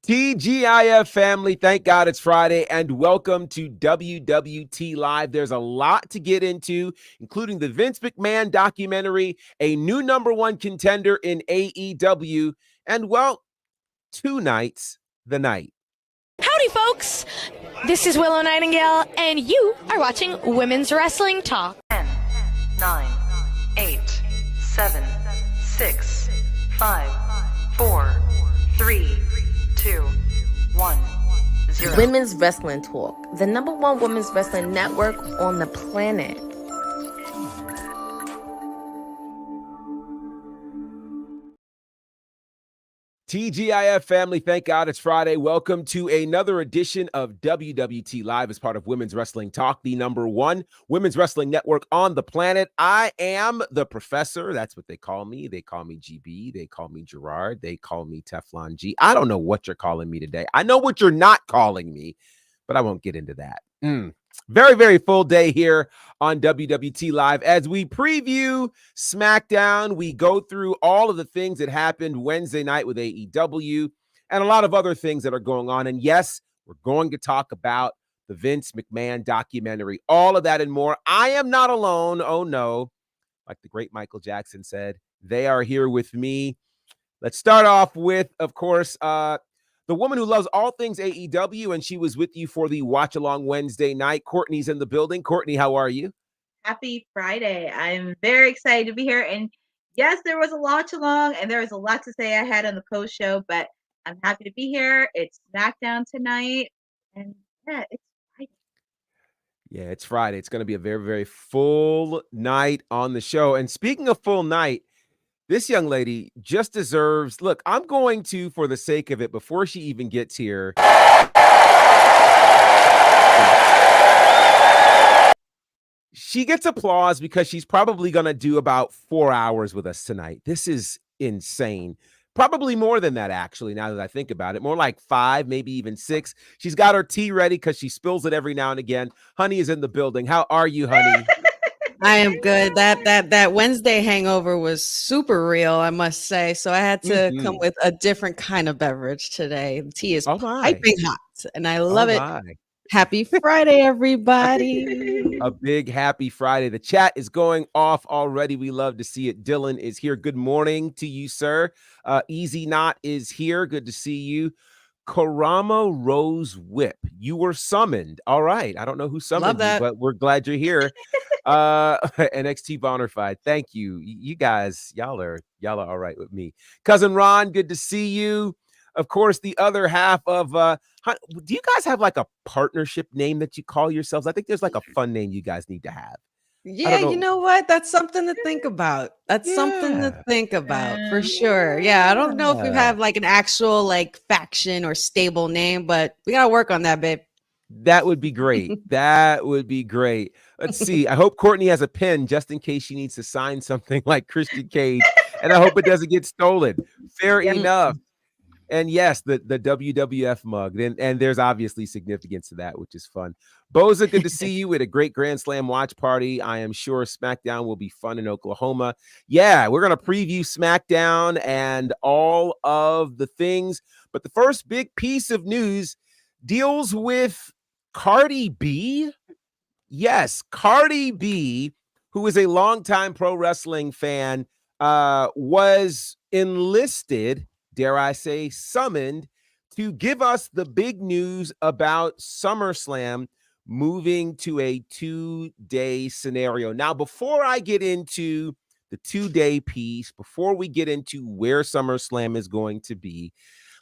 TGIF family, thank God it's Friday, and welcome to WWT Live. There's a lot to get into, including the Vince McMahon documentary, a new #1 contender in AEW, and, well, two nights the night. Howdy, folks. This is Willow Nightingale, and you are watching Women's Wrestling Talk. 10, 9, 8, 7, 6, 5, 4, 3, 2, 1, 0. Women's Wrestling Talk, the #1 women's wrestling network on the planet. TGIF family, thank God it's Friday. Welcome to another edition of WWT Live as part of Women's Wrestling Talk, the #1 women's wrestling network on the planet. I am the professor. That's what they call me. They call me GB. They call me Gerard. They call me Teflon G. I don't know what you're calling me today. I know what you're not calling me, but I won't get into that. Very, very full day here on WWT Live. As we preview SmackDown, we go through all of the things that happened Wednesday night with AEW and a lot of other things that are going on. And yes, we're going to talk about the Vince McMahon documentary, all of that and more. I am not alone. Oh, no. Like the great Michael Jackson said, they are here with me. Let's start off with, of course, the woman who loves all things AEW, and she was with you for the Watch Along Wednesday night. Courtney's in the building. Courtney, how are you? Happy Friday. I'm very excited to be here. And yes, there was a watch along, and there was a lot to say I had on the post show, but I'm happy to be here. It's SmackDown tonight. And yeah, it's Friday. Yeah, it's Friday. It's going to be a very, very full night on the show. And speaking of full night, this young lady just deserves, look, I'm going to, for the sake of it, before she even gets here, she gets applause because she's probably going to do about 4 hours with us tonight. This is insane. Probably more than that, actually, now that I think about it. More like 5, maybe even 6. She's got her tea ready because she spills it every now and again. Honey is in the building. How are you, honey? I am good. That Wednesday hangover was super real, I must say. So I had to come with a different kind of beverage today. The tea is piping hot, and I love it. Happy Friday, everybody. A big happy Friday. The chat is going off already. We love to see it. Dylan is here. Good morning to you, sir. Easy Knot is here. Good to see you. Karama Rose Whip, you were summoned. All right. I don't know who summoned you, but we're glad you're here. NXT bonnerfide. Thank you. You guys, y'all are all right with me. Cousin Ron, good to see you. Of course, the other half of do you guys have like a partnership name that you call yourselves? I think there's like a fun name you guys need to have. Yeah, you know what? That's something to think about. That's something to think about for sure. Yeah, I don't know if we have like an actual like faction or stable name, but we gotta work on that, babe. That would be great. That would be great. Let's see. I hope Courtney has a pen just in case she needs to sign something like Christian Cage, and I hope it doesn't get stolen. Fair enough. And yes, the WWF mug. And there's obviously significance to that, which is fun. Boza, good to see you at a great Grand Slam watch party. I am sure SmackDown will be fun in Oklahoma. Yeah, we're going to preview SmackDown and all of the things. But the first big piece of news deals with Cardi B. Yes, Cardi B, who is a longtime pro wrestling fan, was enlisted, dare I say, summoned to give us the big news about SummerSlam moving to a 2-day scenario. Now, before I get into the 2-day piece, before we get into where SummerSlam is going to be,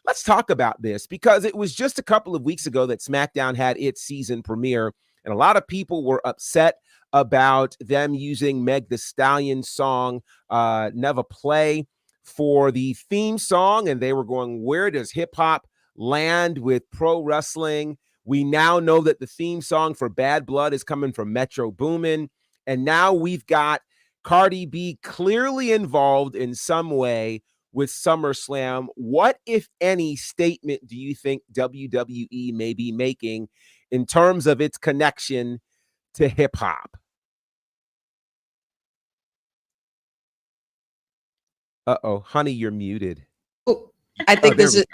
let's talk about this because it was just a couple of weeks ago that SmackDown had its season premiere, and a lot of people were upset about them using Meg Thee Stallion's song, Never Play, for the theme song, and they were going, where does hip-hop land with pro wrestling? We now know that the theme song for Bad Blood is coming from Metro Boomin, and now we've got Cardi B clearly involved in some way with SummerSlam. What, if any, statement do you think WWE may be making in terms of its connection to hip-hop? Uh-oh, honey, you're muted. Oh, I think this is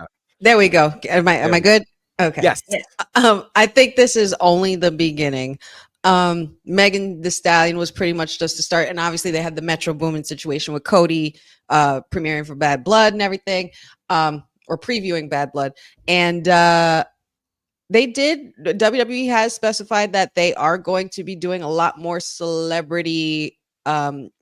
There we go. Am I good? Okay. Yes. I think this is only the beginning. Megan Thee Stallion was pretty much just the start, and obviously they had the Metro Boomin situation with Cody premiering for Bad Blood and everything, or previewing Bad Blood, and WWE has specified that they are going to be doing a lot more celebrity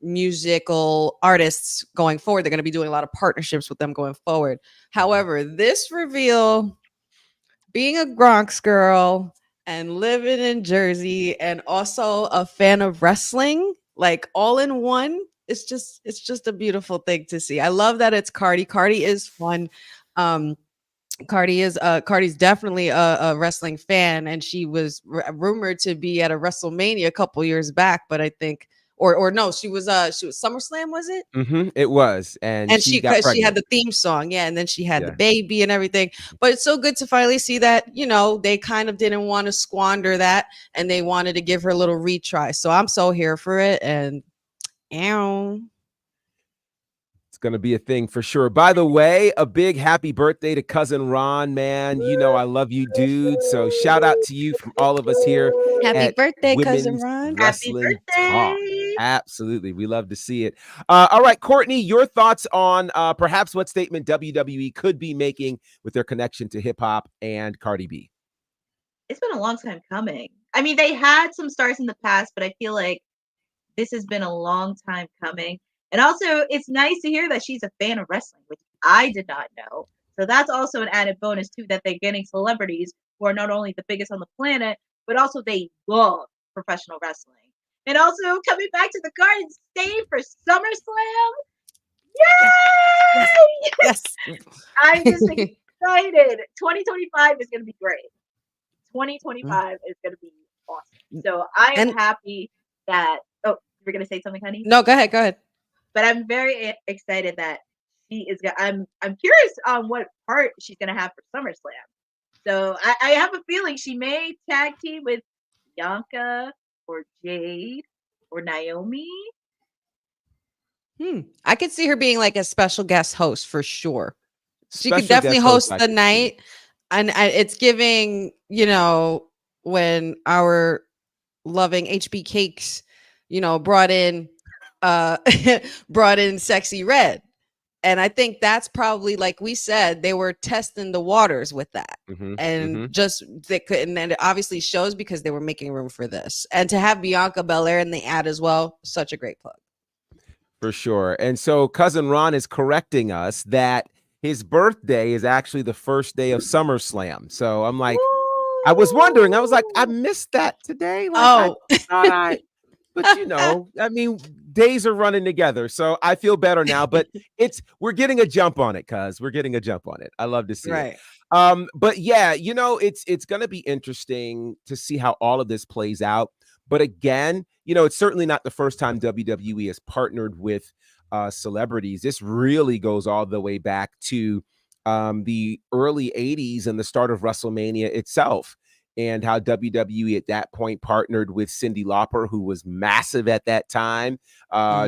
musical artists going forward. They're going to be doing a lot of partnerships with them going forward. However, this reveal, being a Bronx girl and living in Jersey and also a fan of wrestling, like all in one, it's just a beautiful thing to see. I love that it's Cardi. Cardi is fun. Cardi's definitely a wrestling fan, and she was rumored to be at a WrestleMania a couple years back, but I think or no, she was SummerSlam, was it? It was, and she got pregnant. She had the theme song, and then she had the baby and everything. But it's so good to finally see that, they kind of didn't want to squander that, and they wanted to give her a little retry. So I'm so here for it, and it's going to be a thing for sure. By the way, a big happy birthday to cousin Ron, man. I love you, dude. So shout out to you from all of us here. Happy birthday, cousin Women's Ron. Wrestling Talk. Absolutely. We love to see it. All right, Courtney, your thoughts on perhaps what statement WWE could be making with their connection to hip hop and Cardi B? It's been a long time coming. I mean, they had some stars in the past, but I feel like this has been a long time coming. And also, it's nice to hear that she's a fan of wrestling, which I did not know. So that's also an added bonus, too, that they're getting celebrities who are not only the biggest on the planet, but also they love professional wrestling. And also coming back to the Garden State for SummerSlam. Yay! Yes. I'm just excited. 2025 is going to be great. 2025 is going to be awesome. So I am happy that. Oh, you were going to say something, honey? No, go ahead. But I'm very excited that she is. I'm curious on what part she's going to have for SummerSlam. So I have a feeling she may tag team with Bianca or Jade or Naomi. I could see her being like a special guest host for sure. She Special could definitely guest host I the could see. night, and it's giving, when our loving HB Cakes, brought in Sexy Red. And I think that's probably, like we said, they were testing the waters with that. Just they could, and then it obviously shows because they were making room for this. And to have Bianca Belair in the ad as well, such a great plug. For sure. And so cousin Ron is correcting us that his birthday is actually the first day of SummerSlam. So I'm like, I was wondering, I was like, I missed that today. Like, but I mean, days are running together, so I feel better now. But we're getting a jump on it, cuz we're getting a jump on it. I love to see it. But yeah, it's gonna be interesting to see how all of this plays out. But again, it's certainly not the first time WWE has partnered with celebrities. This really goes all the way back to the early 80s and the start of WrestleMania itself, and how WWE at that point partnered with Cyndi Lauper, who was massive at that time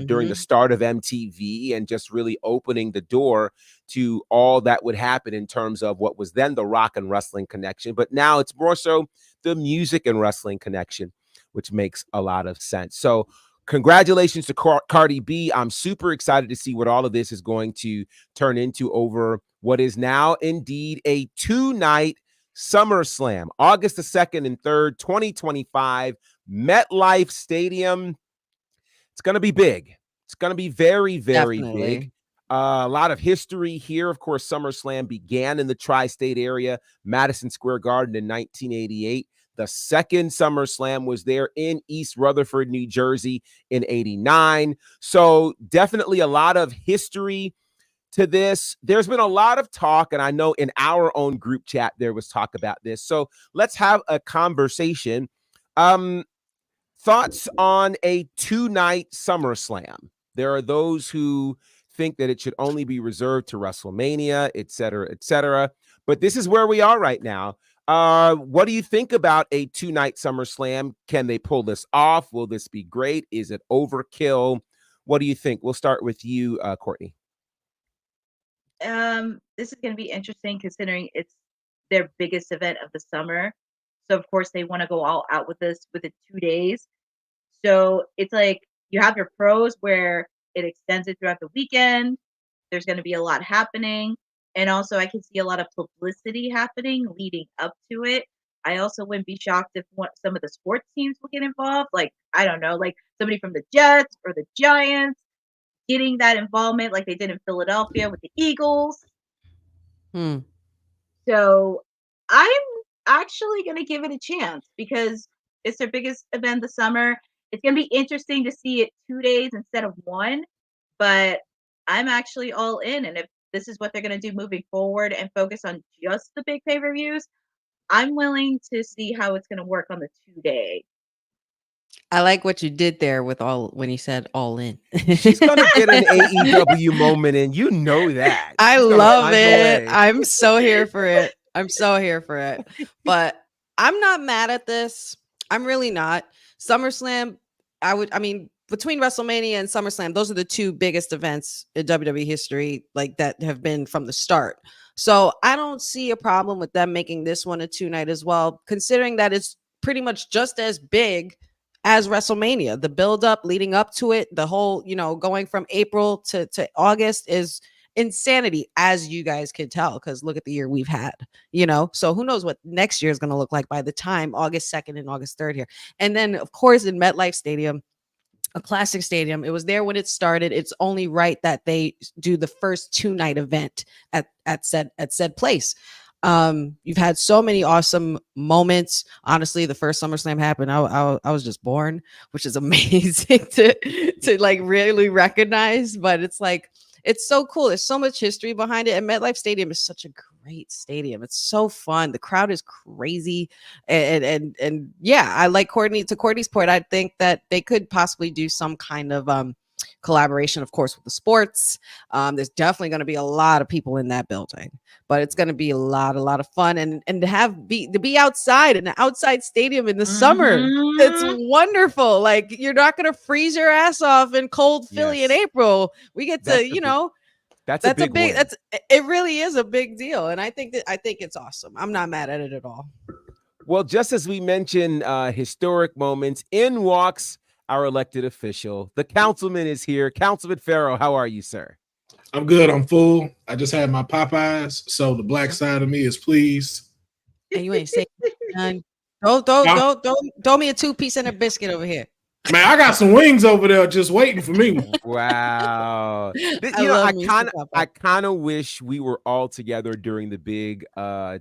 during the start of MTV, and just really opening the door to all that would happen in terms of what was then the rock and wrestling connection. But now it's more so the music and wrestling connection, which makes a lot of sense. So congratulations to Cardi B. I'm super excited to see what all of this is going to turn into over what is now indeed a 2-night SummerSlam, August the 2nd and 3rd, 2025, MetLife Stadium. It's going to be big. It's going to be very, very big. A lot of history here. Of course, SummerSlam began in the tri-state area, Madison Square Garden in 1988. The second SummerSlam was there in East Rutherford, New Jersey in 89. So definitely a lot of history to this. There's been a lot of talk, and I know in our own group chat there was talk about this. So let's have a conversation. Thoughts on a 2-night SummerSlam? There are those who think that it should only be reserved to WrestleMania, et cetera, et cetera. But this is where we are right now. What do you think about a 2-night SummerSlam? Can they pull this off? Will this be great? Is it overkill? What do you think? We'll start with you, Courtney. This is going to be interesting considering it's their biggest event of the summer. So of course they want to go all out with this with the 2 days. So it's like you have your pros where it extends it throughout the weekend. There's going to be a lot happening. And also, I can see a lot of publicity happening leading up to it. I also wouldn't be shocked if some of the sports teams will get involved. Like, I don't know, like somebody from the Jets or the Giants getting that involvement, like they did in Philadelphia with the Eagles. So I'm actually going to give it a chance because it's their biggest event of the summer. It's going to be interesting to see it 2 days instead of 1, but I'm actually all in. And if this is what they're going to do moving forward and focus on just the big pay-per-views, I'm willing to see how it's going to work on the 2-day. I like what you did there with when you said all in. She's going to get an AEW moment in. You know that. I love it. I'm so here for it. But I'm not mad at this. I'm really not. SummerSlam, between WrestleMania and SummerSlam, those are the 2 biggest events in WWE history, like that have been from the start. So I don't see a problem with them making this one a 2-night as well, considering that it's pretty much just as big as WrestleMania. The build up leading up to it, the whole, going from April to August is insanity, as you guys can tell, because look at the year we've had, so who knows what next year is going to look like by the time August 2nd and August 3rd here. And then of course in MetLife Stadium, a classic stadium, it was there when it started. It's only right that they do the first 2-night event at said place. You've had so many awesome moments. Honestly, the first SummerSlam happened, I was just born, which is amazing to like really recognize. But it's like, it's so cool. There's so much history behind it. And MetLife Stadium is such a great stadium. It's so fun. The crowd is crazy. And yeah, I like to Courtney's point, I think that they could possibly do some kind of collaboration, of course, with the sports. There's definitely going to be a lot of people in that building, but it's going to be a lot of fun. And to be outside in an outside stadium in the summer, it's wonderful. Like, you're not going to freeze your ass off in cold Philly in April. We get to, it really is a big deal. And I think it's awesome. I'm not mad at it at all. Well, just as we mentioned historic moments, in walks our elected official. The councilman is here. Councilman Pharaoh, how are you, sir? I'm good. I'm full. I just had my Popeyes, so the black side of me is pleased. And you ain't saying none. Don't throw me a 2-piece and a biscuit over here. Man, I got some wings over there just waiting for me. Wow. I kind of wish we were all together during the big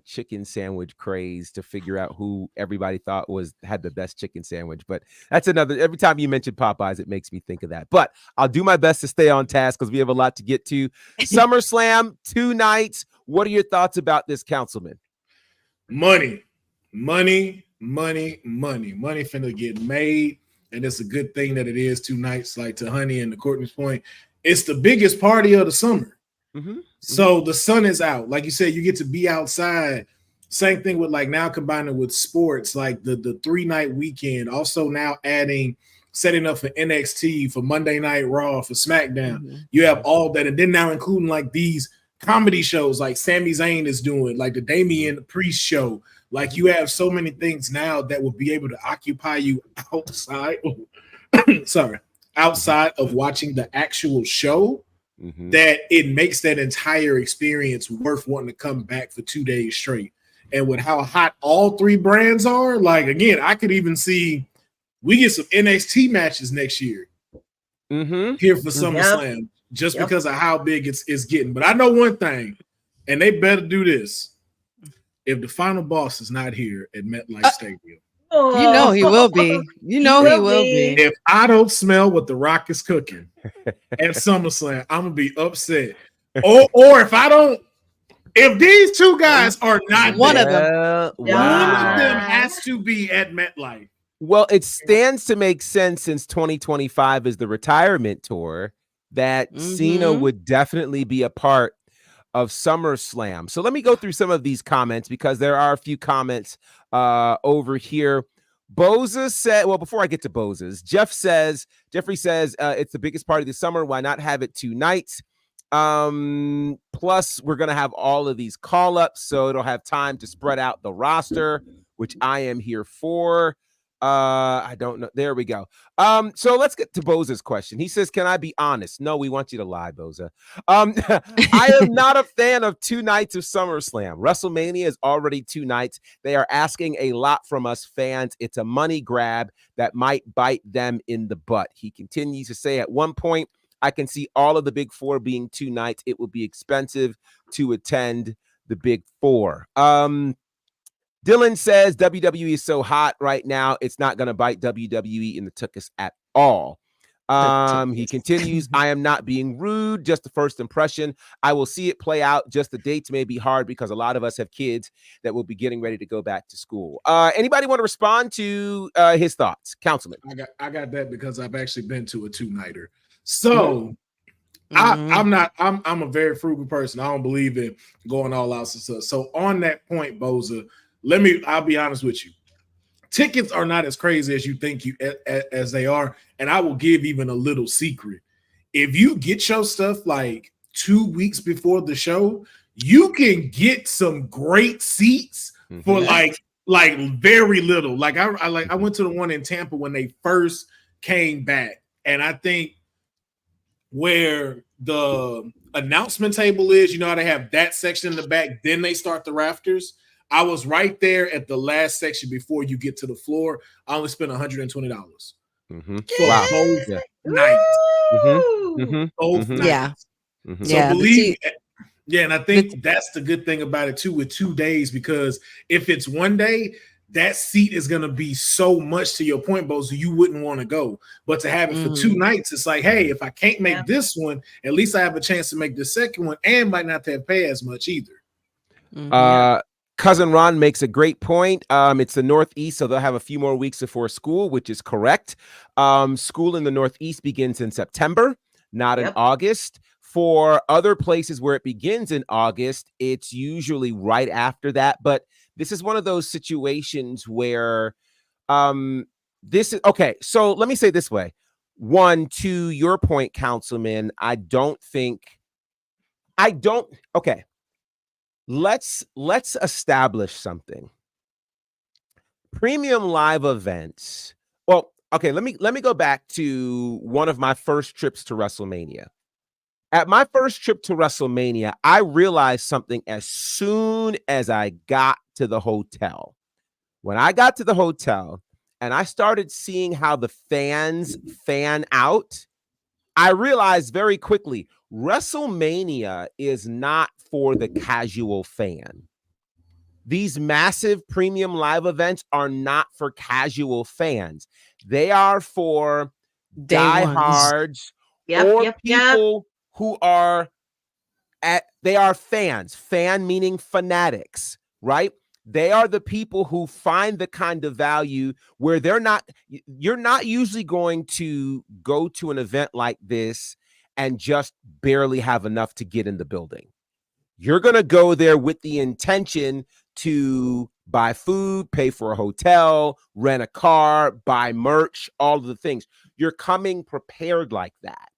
chicken sandwich craze to figure out who everybody thought had the best chicken sandwich. But that's every time you mention Popeyes, it makes me think of that. But I'll do my best to stay on task because we have a lot to get to. SummerSlam, 2 nights. What are your thoughts about this, councilman? Money finna get made. And it's a good thing that it is 2 nights, like to Honey and to Courtney's point. It's the biggest party of the summer. So the sun is out. Like you said, you get to be outside. Same thing with like now combining with sports, like the 3-night weekend. Also now setting up for NXT, for Monday Night Raw, for SmackDown. You have all that. And then now including like these comedy shows like Sami Zayn is doing, like the Damian Priest show. Like, you have so many things now that will be able to occupy you outside. Outside of watching the actual show, that it makes that entire experience worth wanting to come back for 2 days straight. And with how hot all 3 brands are, like, again, I could even see we get some NXT matches next year here for SummerSlam, just because of how big it's getting. But I know one thing, and they better do this. If the final boss is not here at MetLife Stadium, you know he will be. He will be. If I don't smell what The Rock is cooking at SummerSlam, I'm gonna be upset. Or if these 2 guys are not one of them has to be at MetLife. Well, it stands to make sense since 2025 is the retirement tour that Cena would definitely be a part of SummerSlam. So let me go through some of these comments because there are a few comments over here. Boza said, well, before I get to Boza's, Jeffrey says, it's the biggest party of the summer. Why not have it 2 nights? Plus, we're going to have all of these call-ups, so it'll have time to spread out the roster, which I am here for. I don't know. There we go. So let's get to Boza's question. He says, can I be honest? No, we want you to lie, Boza. I am not a fan of 2 nights of SummerSlam. WrestleMania is already 2 nights. They are asking a lot from us fans. It's a money grab that might bite them in the butt. He continues to say, at one point, I can see all of the big 4 being 2 nights. It will be expensive to attend the big 4. Dylan says WWE is so hot right now, it's not going to bite WWE in the tuchus at all. He continues, I am not being rude, just the first impression. I will see it play out. Just the dates may be hard because a lot of us have kids that will be getting ready to go back to school. Anybody want to respond to his thoughts? Councilman. I got that because I've actually been to a 2-nighter. So I'm a very frugal person. I don't believe in going all out and stuff. So on that point, Boza, I'll be honest with you. Tickets are not as crazy as you think as they are. And I will give even a little secret. If you get your stuff like 2 weeks before the show, you can get some great seats for like very little. Like I went to the one in Tampa when they first came back. And I think where the announcement table is, you know how they have that section in the back, then they start the rafters. I was right there at the last section before you get to the floor. I only spent $120 for both nights. Both nights. So believe me. Yeah, and I think that's the good thing about it too with 2 days, because if it's one day, that seat is going to be so much, to your point, Bo, so you wouldn't want to go. But to have it for 2 nights, it's like, hey, if I can't make this one, at least I have a chance to make the second one and might not have to pay as much either. Cousin Ron makes a great point. It's the Northeast, so they'll have a few more weeks before school, which is correct. School in the Northeast begins in September, not in August. For other places where it begins in August, it's usually right after that. But this is one of those situations where this is okay. So let me say it this way. One, to your point, Councilman, okay. Let's establish something. Premium live events. Well, okay, let me go back to one of my first trips to WrestleMania. At my first trip to WrestleMania, I realized something as soon as I got to the hotel. When I got to the hotel and I started seeing how the fans fan out, I realized very quickly, WrestleMania is not for the casual fan. These massive premium live events are not for casual fans. They are for diehards or people who are they are fans. Fan meaning fanatics, right? They are the people who find the kind of value where you're not usually going to go to an event like this and just barely have enough to get in the building. You're going to go there with the intention to buy food, pay for a hotel, rent a car, buy merch, all of the things. You're coming prepared like that.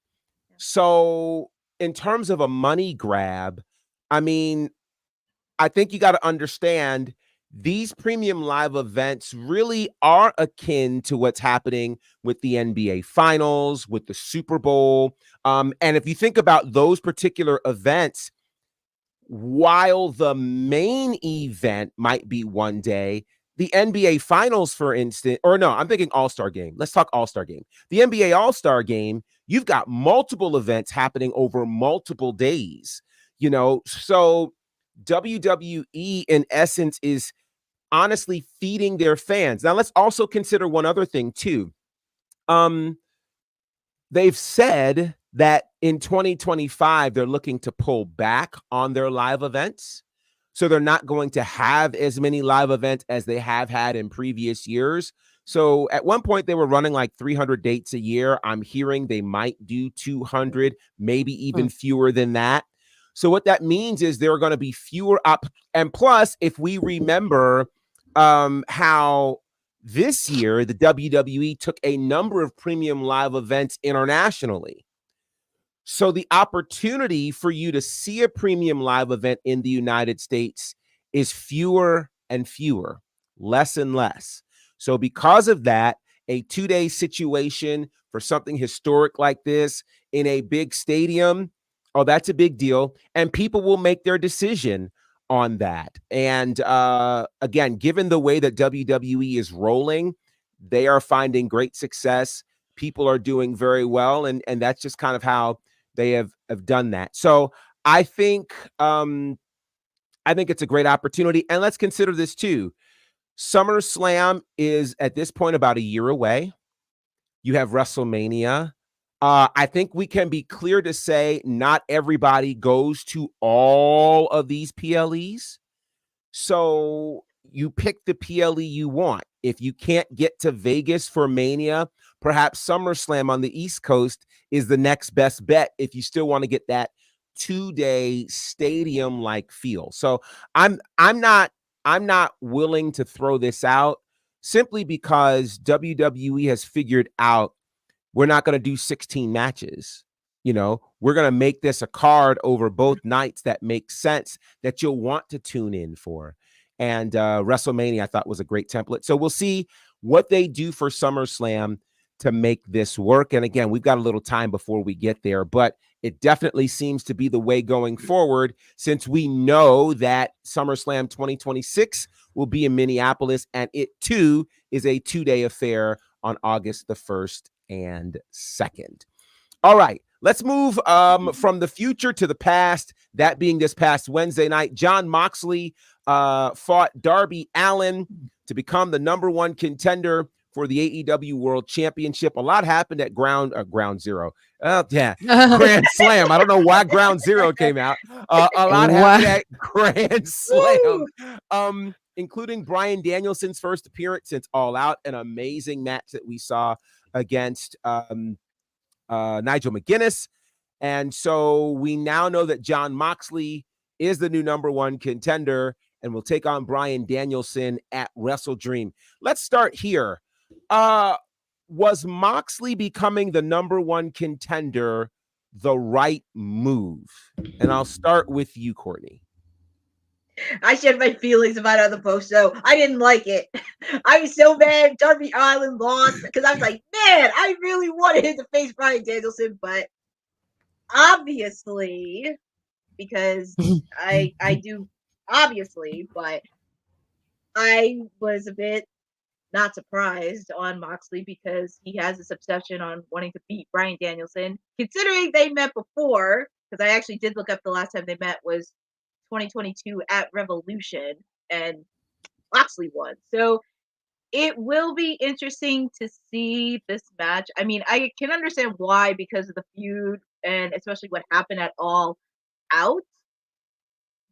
So in terms of a money grab, I mean, I think you got to understand these premium live events really are akin to what's happening with the NBA Finals, with the Super Bowl. And if you think about those particular events, while the main event might be one day, the NBA Finals, for instance, or no, I'm thinking All-Star Game. Let's talk All-Star Game. The NBA All-Star Game, you've got multiple events happening over multiple days, so WWE in essence is honestly feeding their fans. Now let's also consider one other thing too. They've said that in 2025, they're looking to pull back on their live events. So they're not going to have as many live events as they have had in previous years. So at one point they were running like 300 dates a year. I'm hearing they might do 200, maybe even fewer than that. So what that means is there are going to be fewer up. And plus, if we remember how this year the WWE took a number of premium live events internationally. So the opportunity for you to see a premium live event in the United States is fewer and fewer, less and less. So because of that, a 2-day situation for something historic like this in a big stadium, oh, that's a big deal. And people will make their decision on that. And again, given the way that WWE is rolling, they are finding great success. People are doing very well. And that's just kind of how they have done that. So I think it's a great opportunity. And let's consider this too. SummerSlam is at this point about a year away. You have WrestleMania. I think we can be clear to say not everybody goes to all of these PLEs. So you pick the PLE you want. If you can't get to Vegas for Mania, perhaps SummerSlam on the East Coast is the next best bet if you still want to get that 2-day stadium-like feel. So I'm not willing to throw this out simply because WWE has figured out we're not going to do 16 matches. You know, we're going to make this a card over both nights that makes sense, that you'll want to tune in for. And WrestleMania, I thought, was a great template. So we'll see what they do for SummerSlam to make this work. And again, we've got a little time before we get there, but it definitely seems to be the way going forward, since we know that SummerSlam 2026 will be in Minneapolis, and it too is a 2-day affair on August the 1st and 2nd. All right, let's move from the future to the past, that being this past Wednesday night. Jon Moxley fought Darby Allin to become the #1 contender for the AEW World Championship. A lot happened at Ground Zero. Grand Slam. I don't know why Ground Zero came out. A lot happened at Grand Slam, including Bryan Danielson's first appearance since All Out, an amazing match that we saw against Nigel McGuinness. And so we now know that Jon Moxley is the new #1 contender and will take on Bryan Danielson at Wrestle Dream. Let's start here. Was Moxley becoming the #1 contender the right move? And I'll start with you, Courtney. I shared my feelings about it on the post show. I didn't like it. I was so mad Darby Allin lost because I was like, man, I really wanted him to face Bryan Danielson, but obviously, because I do obviously, but I was a bit not surprised on Moxley because he has this obsession on wanting to beat Bryan Danielson, considering they met before, because I actually did look up the last time they met was 2022 at Revolution, and Moxley won. So it will be interesting to see this match. I mean, I can understand why, because of the feud and especially what happened at All Out,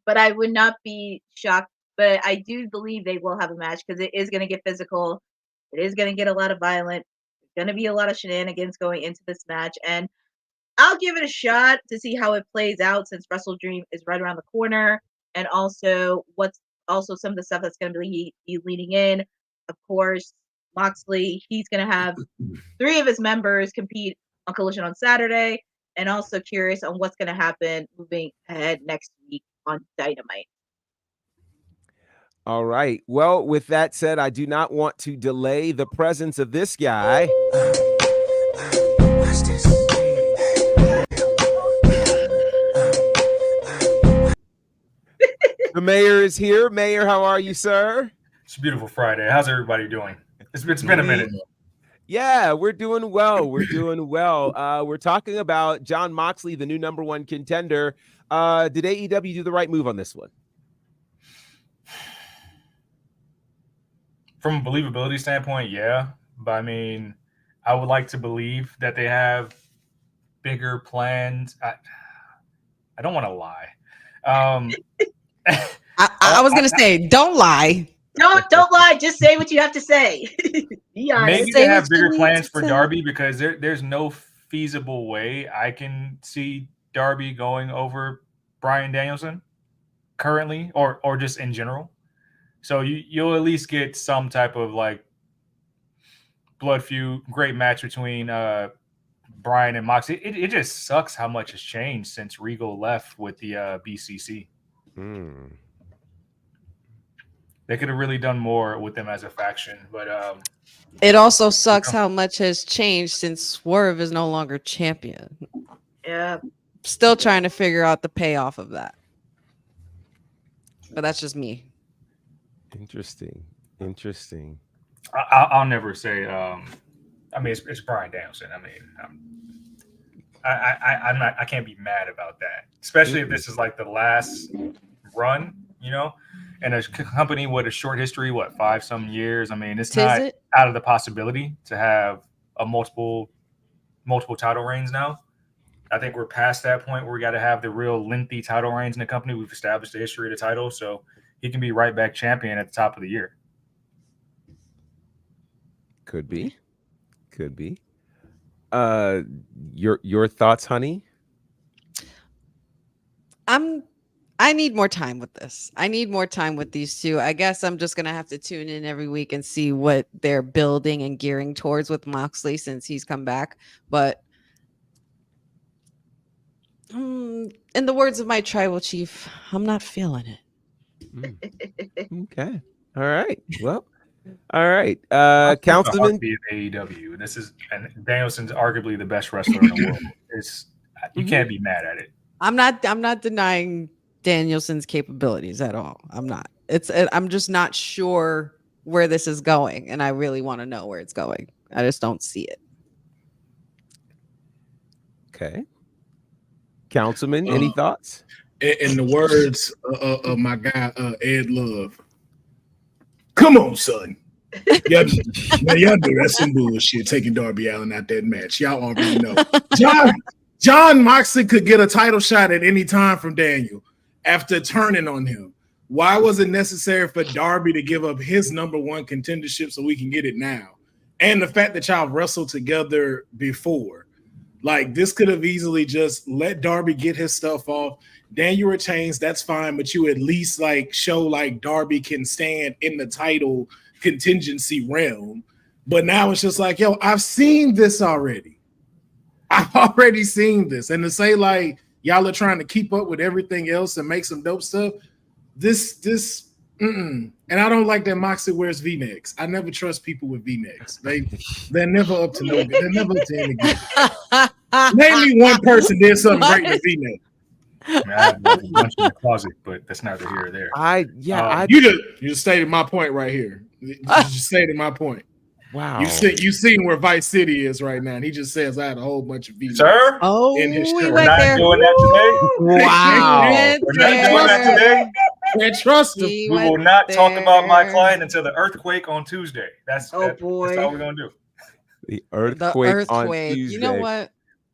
but I would not be shocked. But I do believe they will have a match because it is going to get physical. It is going to get a lot of violent. There's going to be a lot of shenanigans going into this match. And I'll give it a shot to see how it plays out, since Wrestle Dream is right around the corner. And also what's also some of the stuff that's going to be leading in. Of course, Moxley, he's going to have 3 of his members compete on Collision on Saturday. And also curious on what's going to happen moving ahead next week on Dynamite. All right. Well, with that said, I do not want to delay the presence of this guy. The mayor is here. Mayor, how are you, sir? It's a beautiful Friday. How's everybody doing? It's been a minute. Yeah, we're doing well. We're doing well. We're talking about Jon Moxley, the new #1 contender. Did AEW do the right move on this one? From a believability standpoint, yeah. But I mean, I would like to believe that they have bigger plans. I don't want to lie. I was gonna say, don't lie. Don't lie. Just say what you have to say. Be honest. Maybe they have bigger plans for Darby, because there's no feasible way I can see Darby going over Bryan Danielson currently, or just in general. So you'll at least get some type of like blood feud, great match between Brian and Mox. It just sucks how much has changed since Regal left with the BCC. They could have really done more with them as a faction, but it also sucks how much has changed since Swerve is no longer champion. Yeah. Still trying to figure out the payoff of that. But that's just me. Interesting. I'll never say. I mean, it's Bryan Danielson. I mean, I can't be mad about that, especially if this is like the last run, you know, and a company with a short history, 5-some years. I mean, it's not out of the possibility to have a multiple title reigns now. I think we're past that point where we got to have the real lengthy title reigns in the company. We've established the history of the title, so he can be right back champion at the top of the year. Could be. Your thoughts, honey? I need more time with this. I need more time with these two. I guess I'm just gonna have to tune in every week and see what they're building and gearing towards with Moxley since he's come back. But in the words of my tribal chief, I'm not feeling it. Okay. All right. Well, all right. Councilman. AEW. And Danielson's arguably the best wrestler in the world. You can't be mad at it. I'm not denying Danielson's capabilities at all. I'm not. I'm just not sure where this is going, and I really want to know where it's going. I just don't see it. Okay. Councilman, any thoughts? In the words of my guy Ed Love, come on, son. Y'all do that's some bullshit. Taking Darby Allin out that match, y'all already know. John Moxley could get a title shot at any time from Daniel after turning on him. Why was it necessary for Darby to give up his number one contendership so we can get it now? And the fact that y'all wrestled together before. Like, this could have easily just let Darby get his stuff off. Daniel retains, that's fine, but you at least like show like Darby can stand in the title contingency realm. But now it's just like, yo, I've seen this already. I've already seen this. And to say like y'all are trying to keep up with everything else and make some dope stuff, and I don't like that Moxley wears V-necks. I never trust people with V-necks. They're never up to no good. They're never up to any good. Name me one person did something great with V-neck. I have a bunch in the closet, but that's neither here or there. You just stated my point right here. You just stated my point. Wow. You seen where Vice City is right now, and he just says I had a whole bunch of V-necks. Sir? In his show. We're not doing that today. Wow. We're not doing that today. Can't trust him. We will not talk about my client until the earthquake on Tuesday. That's all we're gonna do. The earthquake on Tuesday. You know what?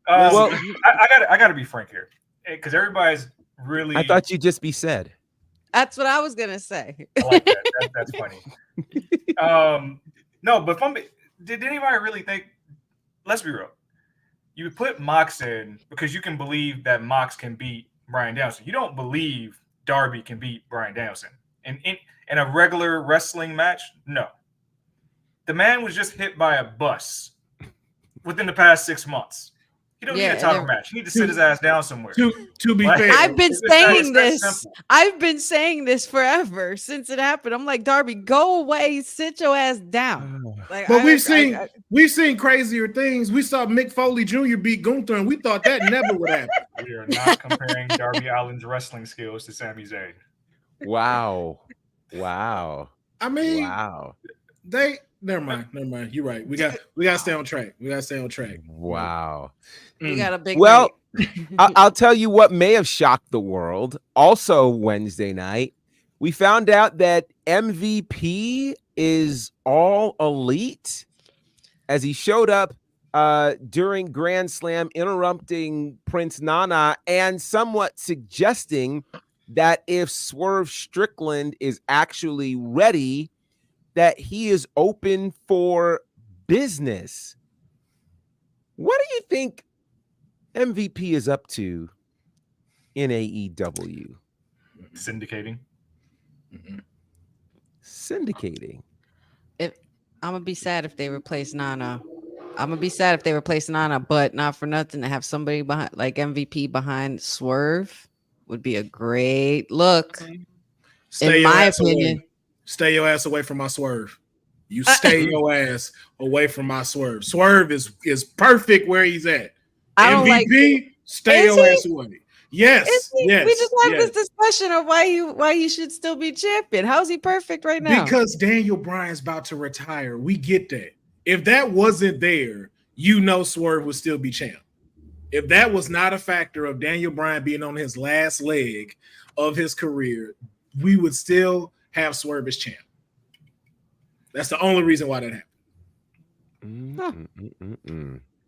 Well, I gotta be frank here, because everybody's really. I thought you'd just be said. That's what I was gonna say. I like that. That's funny. No, but did anybody really think? Let's be real. You put Mox in because you can believe that Mox can beat Bryan Danielson. You don't believe Darby can beat Bryan Danielson in a regular wrestling match. No, the man was just hit by a bus within the past 6 months. He don't need a title match. He need to sit his ass down somewhere. To be fair, I've been saying this. I've been saying this forever since it happened. I'm like, Darby, go away, sit your ass down. Like, but we've seen crazier things. We saw Mick Foley Jr. beat Gunther, and we thought that never would happen. We are not comparing Darby Allin's wrestling skills to Sami Zayn. Wow. I mean, wow. Never mind. You're right. We gotta stay on track. Wow. We got a big. Well, I'll tell you what may have shocked the world. Also, Wednesday night, we found out that MVP is all elite as he showed up during Grand Slam, interrupting Prince Nana and somewhat suggesting that if Swerve Strickland is actually ready, that he is open for business. What do you think MVP is up to in AEW? Syndicating. Syndicating. I'm gonna be sad if they replace Nana. I'm gonna be sad if they replace Nana, but not for nothing to have somebody behind like MVP behind Swerve would be a great look. Stay in your my ass opinion. away. Stay your ass away from my Swerve. You stay your ass away from my Swerve. Swerve is perfect where he's at. I don't MVP, stay your ass away. Yes, yes. We just had yes. this discussion of why he should still be champion. How's he perfect right now? Because Daniel Bryan's about to retire. We get that. If that wasn't there, you know Swerve would still be champ. If that was not a factor of Daniel Bryan being on his last leg of his career, we would still have Swerve as champ. That's the only reason why that happened.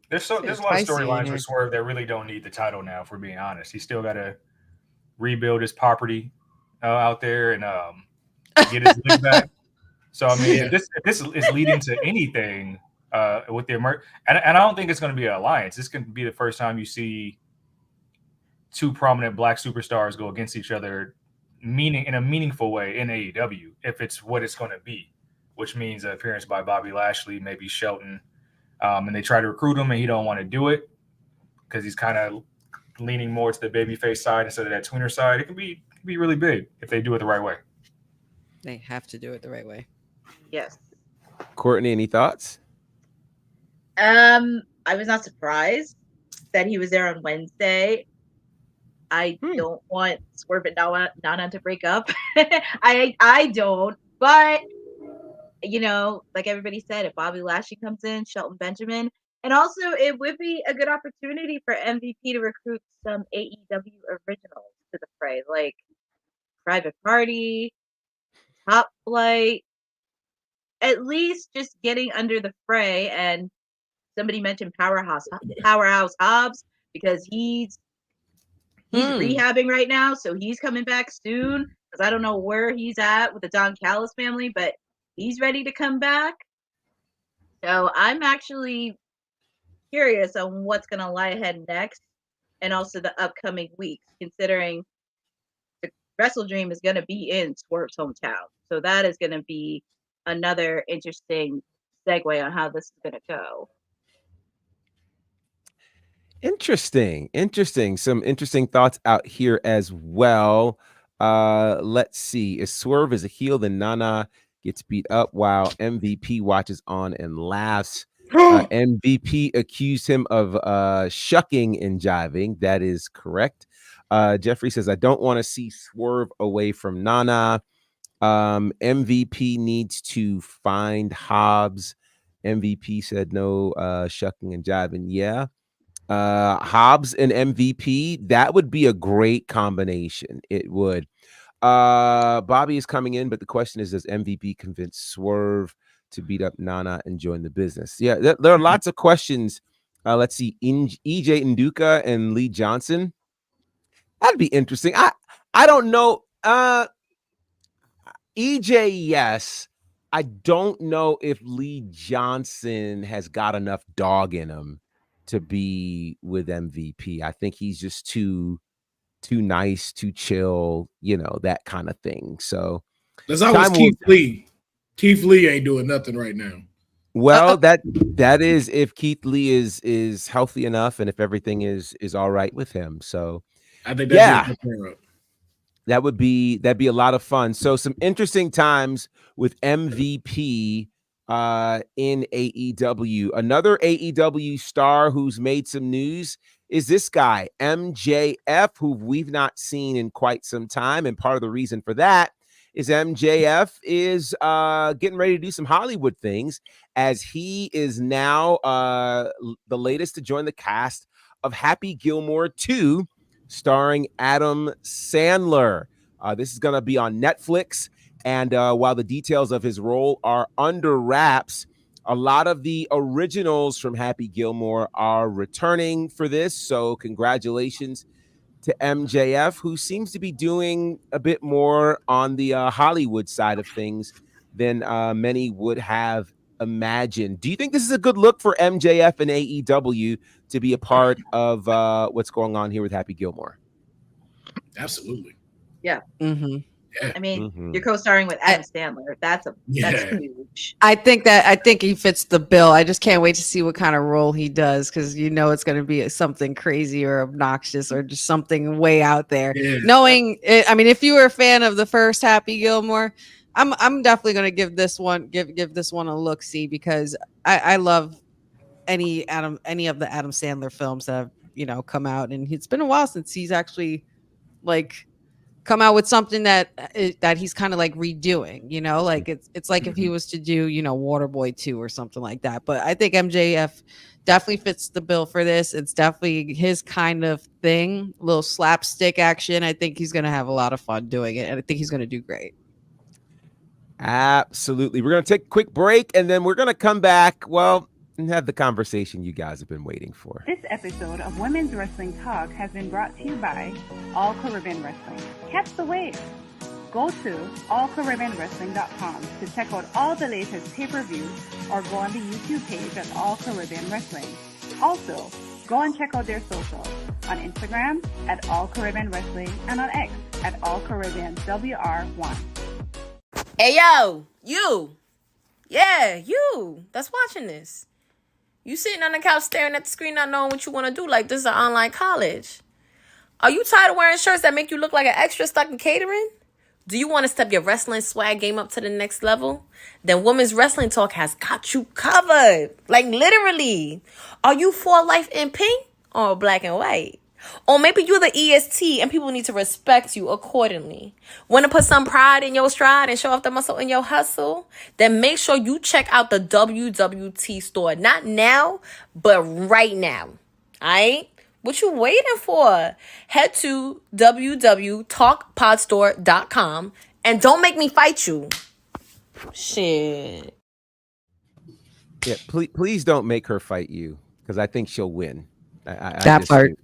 There's a lot of storylines for Swerve that really don't need the title now, if we're being honest. He's still got to rebuild his property out there and get his league back. So, I mean, if this is leading to anything with the and I don't think it's going to be an alliance. This can be the first time you see two prominent black superstars go against each other in a meaningful way in AEW, if it's what it's going to be, which means an appearance by Bobby Lashley, maybe Shelton. And they try to recruit him, and he don't want to do it because he's kind of leaning more to the babyface side instead of that tweener side. It can be really big if they do it the right way. They have to do it the right way. Yes. Courtney, any thoughts? I was not surprised that he was there on Wednesday. I don't want Swerve and Nana to break up. I don't, but you know, like everybody said, if Bobby Lashley comes in, Shelton Benjamin, and also it would be a good opportunity for MVP to recruit some AEW originals to the fray, like Private Party, Top Flight, at least just getting under the fray. And somebody mentioned Powerhouse Hobbs, because he's rehabbing right now, so he's coming back soon, because I don't know where he's at with the Don Callis family, but he's ready to come back. So I'm actually curious on what's going to lie ahead next, and also the upcoming weeks, considering the Wrestle Dream is going to be in Swerve's hometown. So that is going to be another interesting segue on how this is going to go. Interesting. Some interesting thoughts out here as well. Let's see. If Swerve is a heel, then Nana gets beat up while MVP watches on and laughs. MVP accused him of shucking and jiving. That is correct. Jeffrey says, I don't want to see Swerve away from Nana. MVP needs to find Hobbs. MVP said no shucking and jiving. Yeah. Hobbs and MVP, that would be a great combination. It would. Bobby is coming in, but the question is, does MVP convince Swerve to beat up Nana and join the business? Yeah, there are lots of questions. Let's see, EJ Nduka and Lee Johnson. That'd be interesting. I don't know. EJ, yes. I don't know if Lee Johnson has got enough dog in him to be with MVP. I think he's just too nice, too chill, you know, that kind of thing. So there's always Keith Lee. Keith Lee ain't doing nothing right now. Well, that is if Keith Lee is healthy enough and if everything is all right with him. So I think that'd be a lot of fun. So some interesting times with MVP in AEW. Another AEW star who's made some news is this guy, MJF, who we've not seen in quite some time. And part of the reason for that is MJF is getting ready to do some Hollywood things, as he is now the latest to join the cast of Happy Gilmore 2, starring Adam Sandler. This is going to be on Netflix. And while the details of his role are under wraps, a lot of the originals from Happy Gilmore are returning for this. So congratulations to MJF, who seems to be doing a bit more on the Hollywood side of things than many would have imagined. Do you think this is a good look for MJF and AEW to be a part of what's going on here with Happy Gilmore? Absolutely. Yeah. Mm-hmm. I mean, you're co-starring with Adam Sandler. That's huge. I think he fits the bill. I just can't wait to see what kind of role he does, because it's going to be something crazy or obnoxious or just something way out there. Knowing it, I mean, if you were a fan of the first Happy Gilmore, I'm definitely going to give this one a look see, because I love any of the Adam Sandler films that have come out, and it's been a while since he's actually come out with something that he's kind of redoing, it's like if he was to do, Waterboy 2 or something like that. But I think MJF definitely fits the bill for this. It's definitely his kind of thing, a little slapstick action. I think he's going to have a lot of fun doing it, and I think he's going to do great. Absolutely. We're going to take a quick break, and then we're going to come back, and have the conversation you guys have been waiting for. This episode of Women's Wrestling Talk has been brought to you by All Caribbean Wrestling. Catch the wave. Go to allcaribbeanwrestling.com to check out all the latest pay-per-views, or go on the YouTube page at All Caribbean Wrestling. Also, go and check out their socials on Instagram at All Caribbean Wrestling and on X at All Caribbean WR1. Hey, yo, you. Yeah, you that's watching this. You sitting on the couch staring at the screen, not knowing what you want to do, like this is an online college. Are you tired of wearing shirts that make you look like an extra stuck in catering? Do you want to step your wrestling swag game up to the next level? Then Women's Wrestling Talk has got you covered. Literally. Are you for life in pink or black and white? Or maybe you're the EST and people need to respect you accordingly. Want to put some pride in your stride and show off the muscle in your hustle? Then make sure you check out the WWT store. Not now, but right now. Alright? What you waiting for? Head to www talkpodstore.com and don't make me fight you. Shit. Yeah, please don't make her fight you, because I think she'll win. I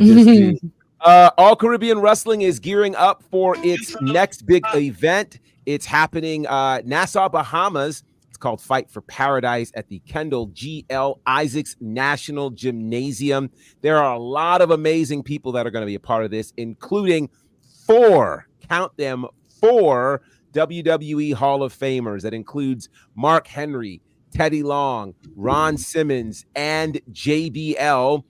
just do. All Caribbean Wrestling is gearing up for its next big event. It's happening Nassau, Bahamas. It's called Fight for Paradise at the Kendall G.L. Isaacs National Gymnasium. There are a lot of amazing people that are going to be a part of this, including 4 WWE Hall of Famers. That includes Mark Henry, Teddy Long, Ron Simmons, and JBL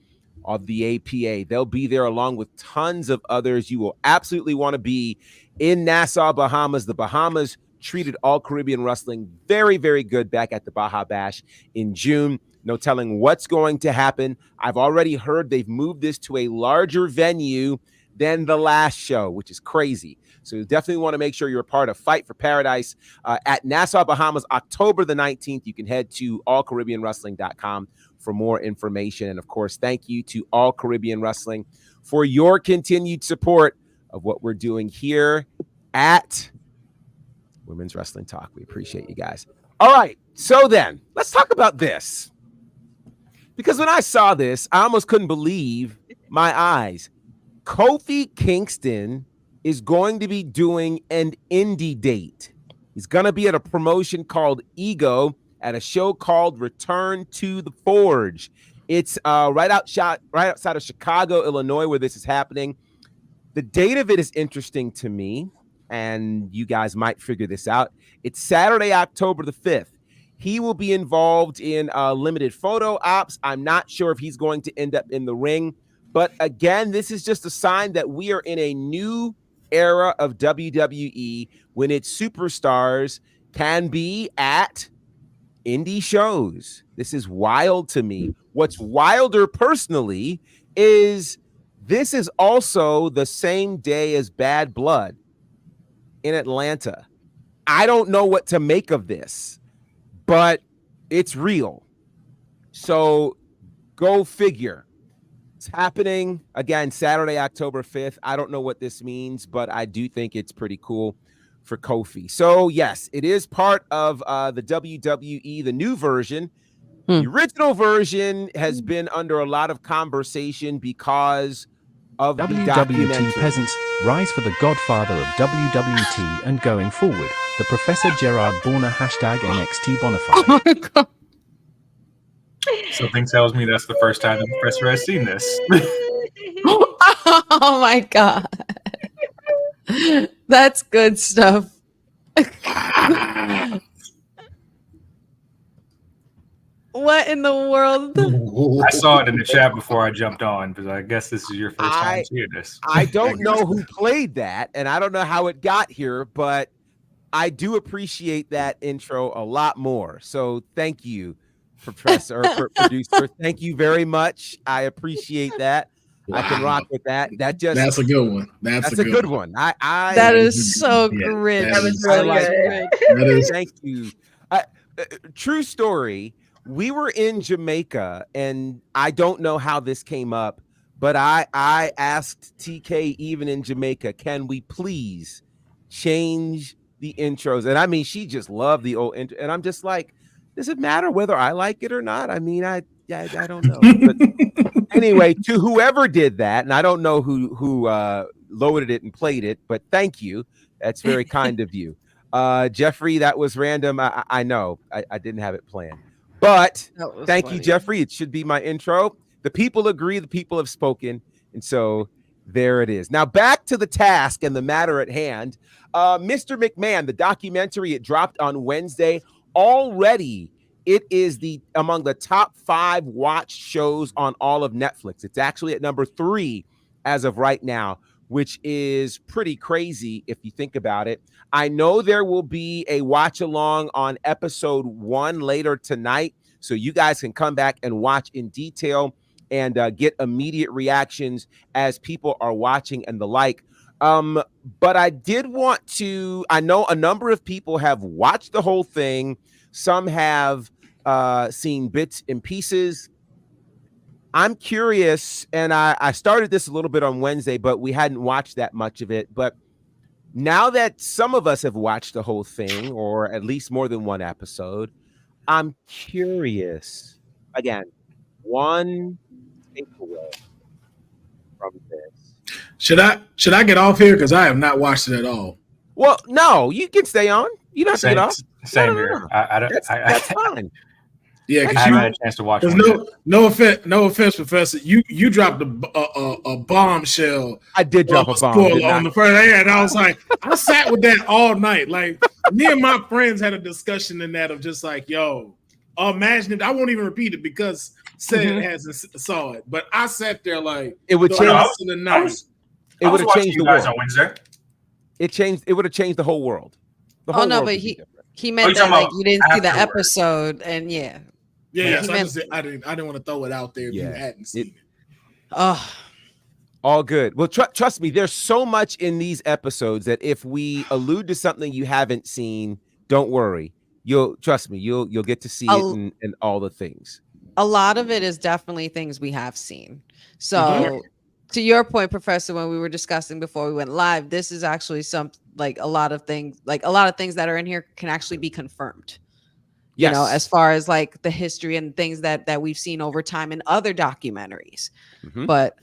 of the APA. They'll be there along with tons of others. You will absolutely want to be in Nassau, Bahamas. The Bahamas treated All Caribbean Wrestling very, very good back at the Baja Bash in June. No telling what's going to happen. I've already heard they've moved this to a larger venue than the last show, which is crazy. So you definitely want to make sure you're a part of Fight for Paradise at Nassau, Bahamas, October the 19th. You can head to allcaribbeanwrestling.com for more information. And of course, thank you to All Caribbean Wrestling for your continued support of what we're doing here at Women's Wrestling Talk. We appreciate you guys. All right. So then let's talk about this, because when I saw this, I almost couldn't believe my eyes. Kofi Kingston is going to be doing an indie date. He's going to be at a promotion called Ego at a show called Return to the Forge. It's right outside of Chicago, Illinois, where this is happening. The date of it is interesting to me, and you guys might figure this out. It's Saturday, October the 5th. He will be involved in limited photo ops. I'm not sure if he's going to end up in the ring. But again, this is just a sign that we are in a new era of WWE when its superstars can be at indie shows. This is wild to me. What's wilder personally is this is also the same day as Bad Blood in Atlanta. I don't know what to make of this, but it's real. So go figure. It's happening again Saturday, October 5th. I don't know what this means, but I do think it's pretty cool for Kofi. So yes, it is part of the WWE, the new version. The original version has been under a lot of conversation because of the documentary. Peasants rise for the godfather of WWT and going forward, the Professor Gerard Bonner #NXT Bonafide. Oh my God. Something tells me that's the first time the professor has seen this. Oh my God. That's good stuff. What in the world? I saw it in the chat before I jumped on because I guess this is your first time to hear this. I don't know who played that, and I don't know how it got here, but I do appreciate that intro a lot more. So thank you, producer. Thank you very much. I appreciate that. Wow. I can rock with that. That's a good one. That's a good one. That is so great. That was really good. Thank you. True story. We were in Jamaica, and I don't know how this came up, but I asked TK even in Jamaica, can we please change the intros? And I mean, she just loved the old intro, and I'm just like, does it matter whether I like it or not? I mean, I don't know. But anyway, to whoever did that, and I don't know who loaded it and played it, but thank you. That's very kind of you. Jeffrey, that was random. I know. I didn't have it planned. But thank you, Jeffrey. It should be my intro. The people agree. The people have spoken. And so there it is. Now back to the task and the matter at hand. Mr. McMahon, the documentary, it dropped on Wednesday. Already, it is among the top 5 watched shows on all of Netflix. It's actually at number 3 as of right now, which is pretty crazy if you think about it. I know there will be a watch along on episode 1 later tonight, so you guys can come back and watch in detail and get immediate reactions as people are watching and the like. But I did want to, I know a number of people have watched the whole thing. Some have seen bits and pieces. I'm curious, and I started this a little bit on Wednesday, but we hadn't watched that much of it. But now that some of us have watched the whole thing, or at least more than one episode, I'm curious. Again, one takeaway from this. Should I get off here? Because I have not watched it at all. Well, no, you can stay on. You don't have to get off. Same here. That's fine. Yeah, because I haven't had a chance to watch it. No offense, Professor. You dropped a bombshell. I did drop a bomb on the first hand. I was like, I sat with that all night. Like, me and my friends had a discussion in that of just like, yo, imagine it. I won't even repeat it because Sid hasn't saw it. But I sat there like, it would change the night. It would have changed the world on Wednesday. It would have changed the whole world. But he meant that like you didn't see the episode, and yeah. Yeah, so I didn't want to throw it out there if you hadn't seen it. Oh, all good. Well, trust me, there's so much in these episodes that if we allude to something you haven't seen, don't worry. You'll get to see it and all the things. A lot of it is definitely things we have seen. So to your point, Professor, when we were discussing before we went live, this is actually a lot of things that are in here can actually be confirmed. You know, as far as like the history and things that we've seen over time in other documentaries. But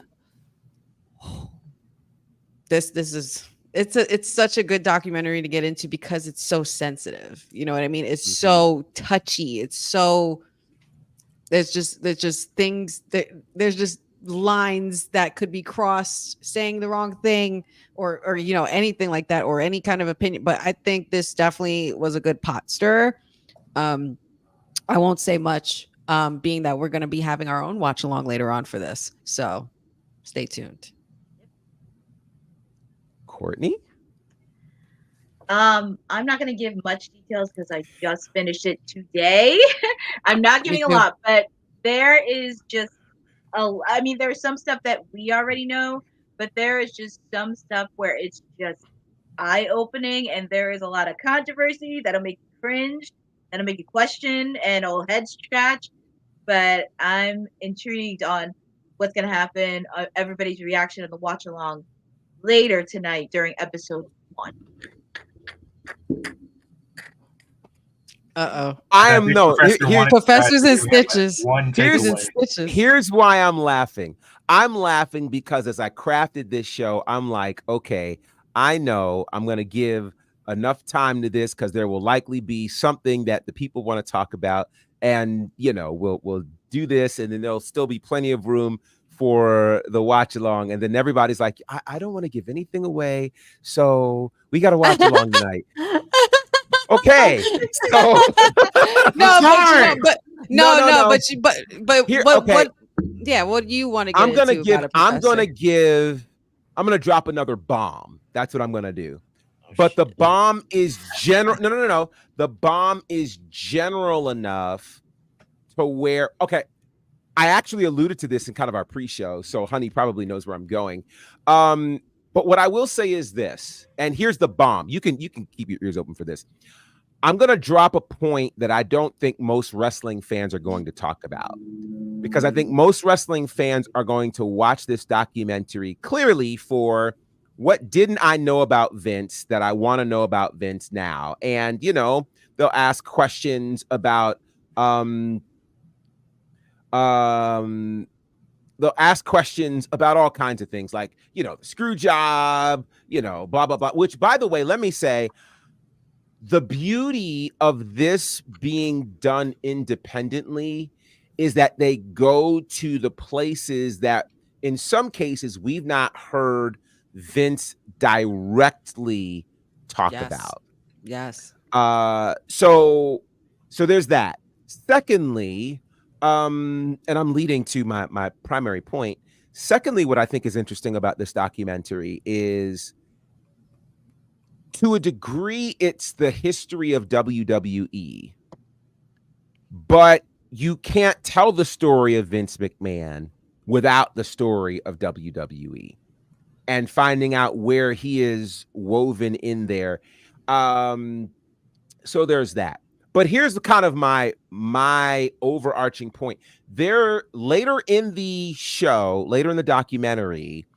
this is it's such a good documentary to get into because it's so sensitive. You know what I mean? It's so touchy. It's so there's just things that there's just lines that could be crossed, saying the wrong thing or you know, anything like that, or any kind of opinion. But I think this definitely was a good pot stirrer. I won't say much, being that we're going to be having our own watch along later on for this. So stay tuned. Courtney? I'm not going to give much details because I just finished it today. I'm not giving a lot, but there is just there's some stuff that we already know, but there is just some stuff where it's just eye-opening, and there is a lot of controversy that'll make you cringe. That'll make you question and old head scratch. But I'm intrigued on what's going to happen, everybody's reaction and the watch along later tonight during episode 1. Professors and stitches. Here's why I'm laughing. I'm laughing because as I crafted this show, I'm like, okay, I know I'm going to give enough time to this because there will likely be something that the people want to talk about, and you know we'll do this, and then there'll still be plenty of room for the watch along, and then everybody's like, I don't want to give anything away, so we got to watch along tonight. Okay, so no, but Here, what, okay. what? Yeah, what do you want to get I'm gonna into give. about it, I'm gonna Professor? give. I'm gonna drop another bomb. That's what I'm gonna do. But the bomb is general. No. The bomb is general enough to where. Okay, I actually alluded to this in kind of our pre-show, so Honey probably knows where I'm going. But what I will say is this, and here's the bomb. You can keep your ears open for this. I'm going to drop a point that I don't think most wrestling fans are going to talk about, because I think most wrestling fans are going to watch this documentary clearly for what didn't I know about Vince that I want to know about Vince now. And, you know, they'll ask questions about, they'll ask questions about all kinds of things, like, you know, the screw job, you know, blah, blah, blah, which, by the way, let me say, the beauty of this being done independently is that they go to the places that in some cases we've not heard Vince directly talk about. Yes. So there's that. Secondly, and I'm leading to my primary point. Secondly, what I think is interesting about this documentary is, to a degree, it's the history of WWE, but you can't tell the story of Vince McMahon without the story of WWE and finding out where he is woven in there. So there's that. But here's the kind of my overarching point. There, later in the show, later in the documentary,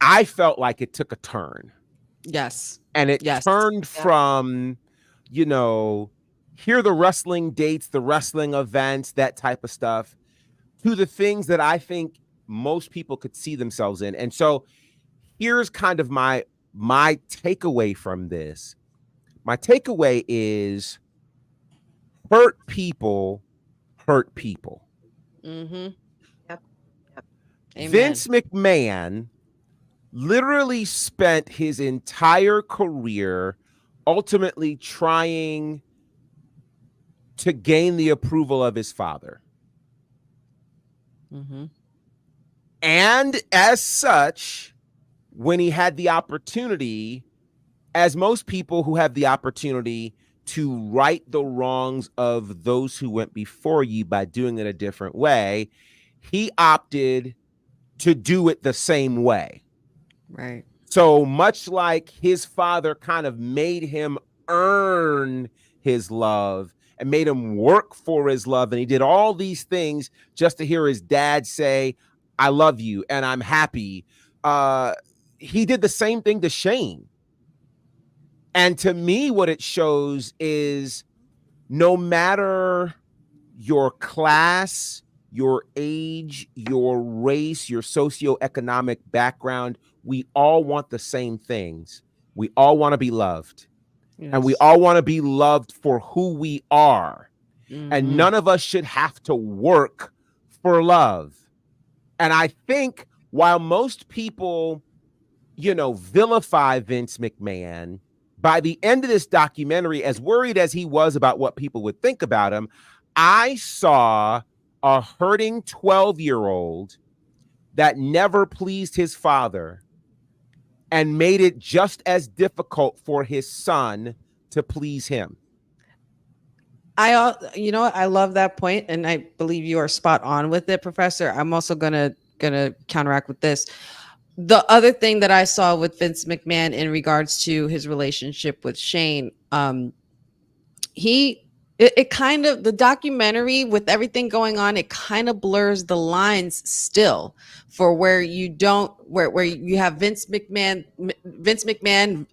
I felt like it took a turn. Yes. And it turned from, you know, here are the wrestling dates, the wrestling events, that type of stuff, to the things that I think most people could see themselves in. And so here's kind of my takeaway from this. My takeaway is, hurt people hurt people. Mm-hmm. Yep. Vince McMahon literally spent his entire career ultimately trying to gain the approval of his father. Mm-hmm. And as such, when he had the opportunity, as most people who have the opportunity to right the wrongs of those who went before you by doing it a different way, he opted to do it the same way. Right. So much like his father kind of made him earn his love and made him work for his love, and he did all these things just to hear his dad say, I love you and I'm happy. He did the same thing to Shane. And to me, what it shows is, no matter your class, your age, your race, your socioeconomic background, we all want the same things. We all want to be loved. Yes. And we all want to be loved for who we are. Mm-hmm. And none of us should have to work for love. And I think while most people, you know, vilify Vince McMahon, by the end of this documentary, as worried as he was about what people would think about him, I saw a hurting 12-year-old that never pleased his father and made it just as difficult for his son to please him. I love that point, and I believe you are spot on with it, Professor. I'm also gonna counteract with this. The other thing that I saw with Vince McMahon in regards to his relationship with Shane, it kind of, the documentary with everything going on, it kind of blurs the lines still for where you have Vince McMahon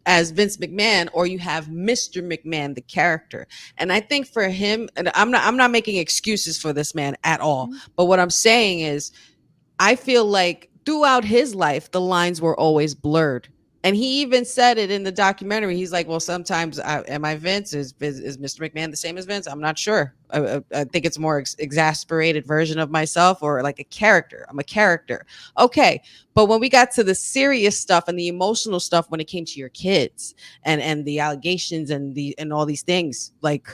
as Vince McMahon, or you have Mr. McMahon, the character. And I think for him, and I'm not making excuses for this man at all, but what I'm saying is, I feel like throughout his life, the lines were always blurred And he even said it in the documentary. He's like, well, sometimes am I Vince? Is Mr. McMahon the same as Vince? I'm not sure. I think it's more exasperated version of myself, or like a character. I'm a character. Okay. But when we got to the serious stuff and the emotional stuff, when it came to your kids and the allegations and all these things, like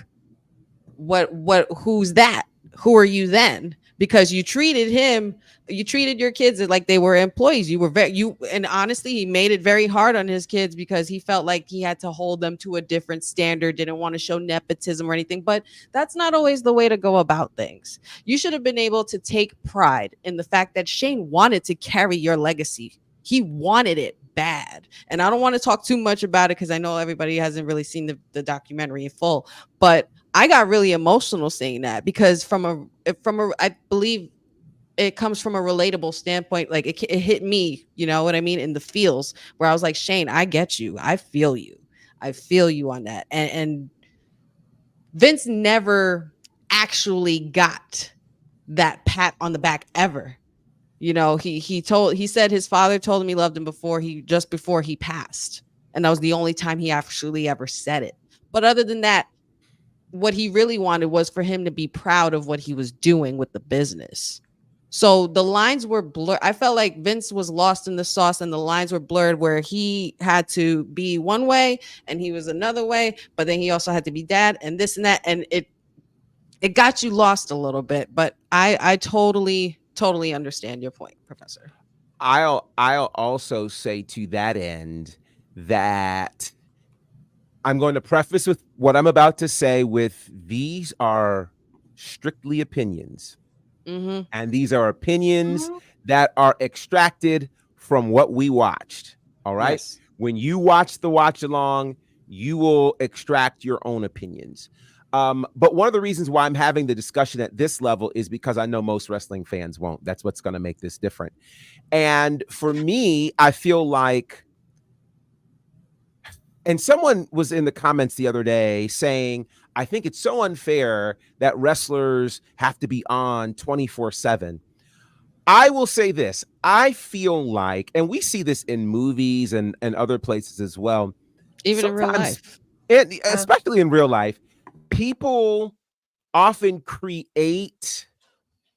who's that? Who are you then? Because you treated your kids like they were employees. And honestly, he made it very hard on his kids because he felt like he had to hold them to a different standard, didn't want to show nepotism or anything. But that's not always the way to go about things. You should have been able to take pride in the fact that Shane wanted to carry your legacy. He wanted it bad. And I don't want to talk too much about it because I know everybody hasn't really seen the documentary in full, but I got really emotional seeing that because I believe it comes from a relatable standpoint. Like it hit me, you know what I mean? In the feels where I was like, Shane, I get you. I feel you on that. And Vince never actually got that pat on the back ever. You know, he said his father told him he loved him before he passed. And that was the only time he actually ever said it. But other than that, what he really wanted was for him to be proud of what he was doing with the business. So the lines were blurred. I felt like Vince was lost in the sauce and the lines were blurred where he had to be one way and he was another way, but then he also had to be dad and this and that. And it got you lost a little bit, but I totally understand your point, Professor. I'll also say to that end that I'm going to preface with what I'm about to say with these are strictly opinions. Mm-hmm. And these are opinions that are extracted from what we watched. All right. Yes. When you watch the watch along, you will extract your own opinions. But one of the reasons why I'm having the discussion at this level is because I know most wrestling fans won't. That's what's going to make this different. And for me, I feel like, and someone was in the comments the other day saying, I think it's so unfair that wrestlers have to be on 24/7. I will say this. I feel like, and we see this in movies and other places as well. Even in real life. Especially in real life, people often create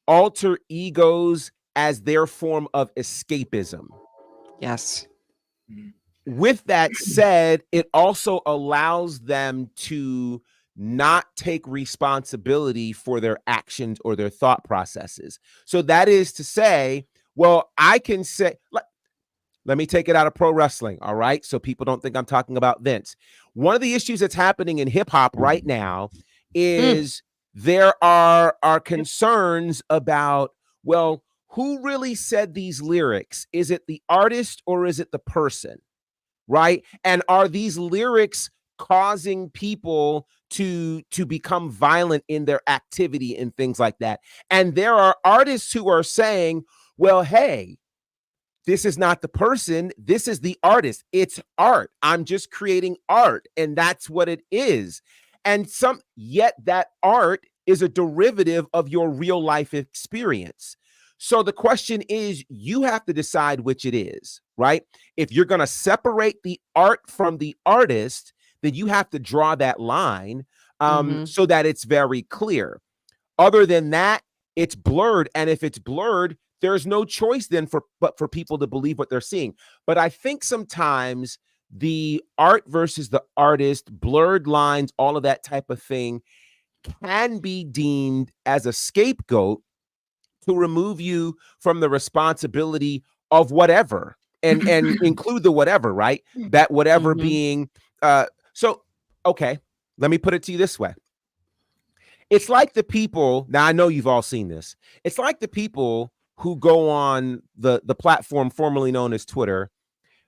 alter egos as their form of escapism. Yes. With that said, it also allows them to not take responsibility for their actions or their thought processes. So that is to say, well, I can say, let me take it out of pro wrestling. All right. So people don't think I'm talking about Vince. One of the issues that's happening in hip hop right now is there are concerns about, well, who really said these lyrics? Is it the artist or is it the person? Right. And are these lyrics causing people to become violent in their activity and things like that? And there are artists who are saying, well, hey, this is not the person. This is the artist. It's art. I'm just creating art. And that's what it is. And yet that art is a derivative of your real life experience. So the question is, you have to decide which it is, right? If you're going to separate the art from the artist, then you have to draw that line so that it's very clear. Other than that, it's blurred. And if it's blurred, there's no choice then but for people to believe what they're seeing. But I think sometimes the art versus the artist, blurred lines, all of that type of thing can be deemed as a scapegoat to remove you from the responsibility of whatever and include the whatever, right? That whatever being, okay, let me put it to you this way. It's like the people, now I know you've all seen this. It's like the people who go on the platform formerly known as Twitter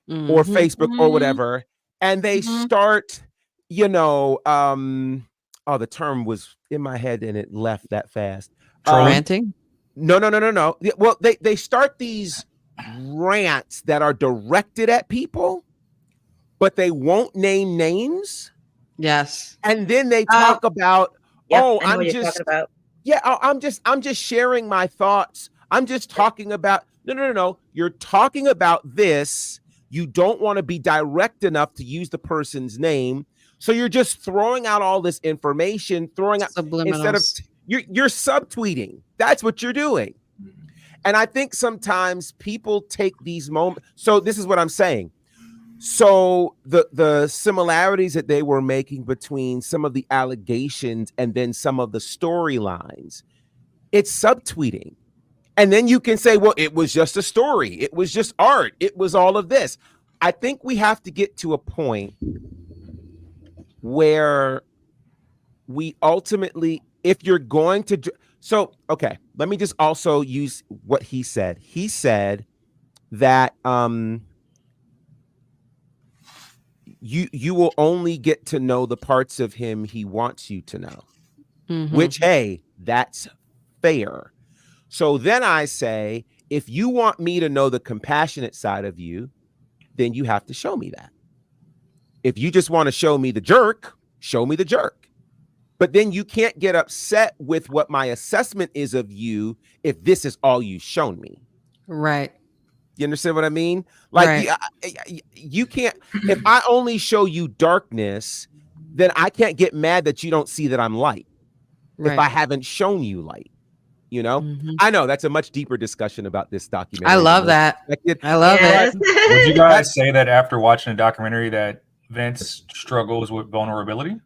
or Facebook or whatever, and they start, the term was in my head and it left that fast. Ranting? No. Well, they start these rants that are directed at people, but they won't name names. Yes. And then they talk about, I'm just sharing my thoughts. I'm just talking about, no. You're talking about this. You don't want to be direct enough to use the person's name. So you're just throwing out all this information, instead of you're subtweeting. That's what you're doing. And I think sometimes people take these moments. So this is what I'm saying. So the similarities that they were making between some of the allegations and then some of the storylines, it's subtweeting. And then you can say, well, it was just a story. It was just art. It was all of this. I think we have to get to a point where we ultimately, if you're going to okay, let me just also use what he said. He said that you will only get to know the parts of him he wants you to know. Which, hey, that's fair. So then I say, if you want me to know the compassionate side of you, then you have to show me that. If you just want to show me the jerk, show me the jerk. But then you can't get upset with what my assessment is of you if this is all you've shown me. Right. You understand what I mean? Like, you can't, if I only show you darkness, then I can't get mad that you don't see that I'm light. Right. If I haven't shown you light, you know? I know that's a much deeper discussion about this documentary. I love that. I love it. Would you guys say that after watching the documentary that Vince struggles with vulnerability?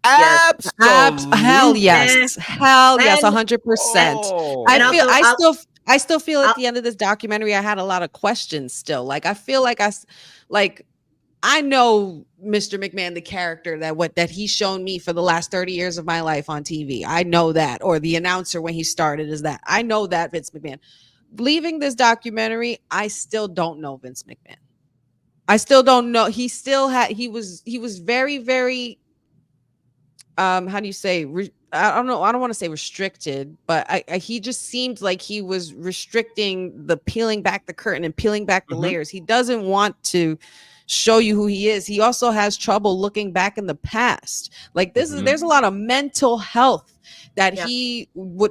Absolutely. Hell yes. Hell yes, 100%. I still feel at the end of this documentary, I had a lot of questions still. Like, I feel like I know Mr. McMahon, the character that he's shown me for the last 30 years of my life on TV. I know that, or the announcer when he started is that. I know that Vince McMahon. Leaving this documentary, I still don't know Vince McMahon. I still don't know. He was very, very, how do you say? I don't know. I don't want to say restricted, but he just seemed like he was restricting the peeling back the curtain and peeling back the layers. He doesn't want to show you who he is. He also has trouble looking back in the past. Like there's a lot of mental health that he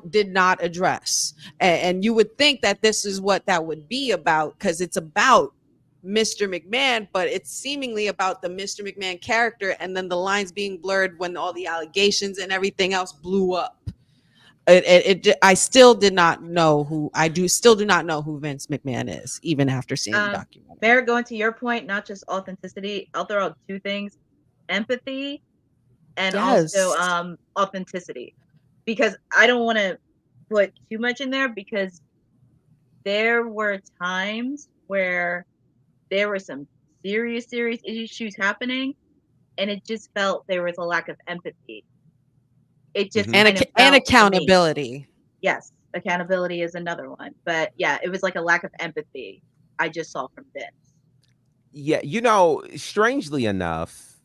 did not address. And you would think that this is what that would be about, because it's about Mr. McMahon, but it's seemingly about the Mr. McMahon character, and then the lines being blurred when all the allegations and everything else blew up. I still do not know who Vince McMahon is, even after seeing the documentary. Bear, going to your point, not just authenticity, I'll throw out two things: empathy and also authenticity. Because I don't want to put too much in there, because there were times where there were some serious issues happening, and it just felt there was a lack of empathy. It just and accountability. Yes, accountability is another one. But yeah, it was like a lack of empathy I just saw from Vince. Yeah, strangely enough,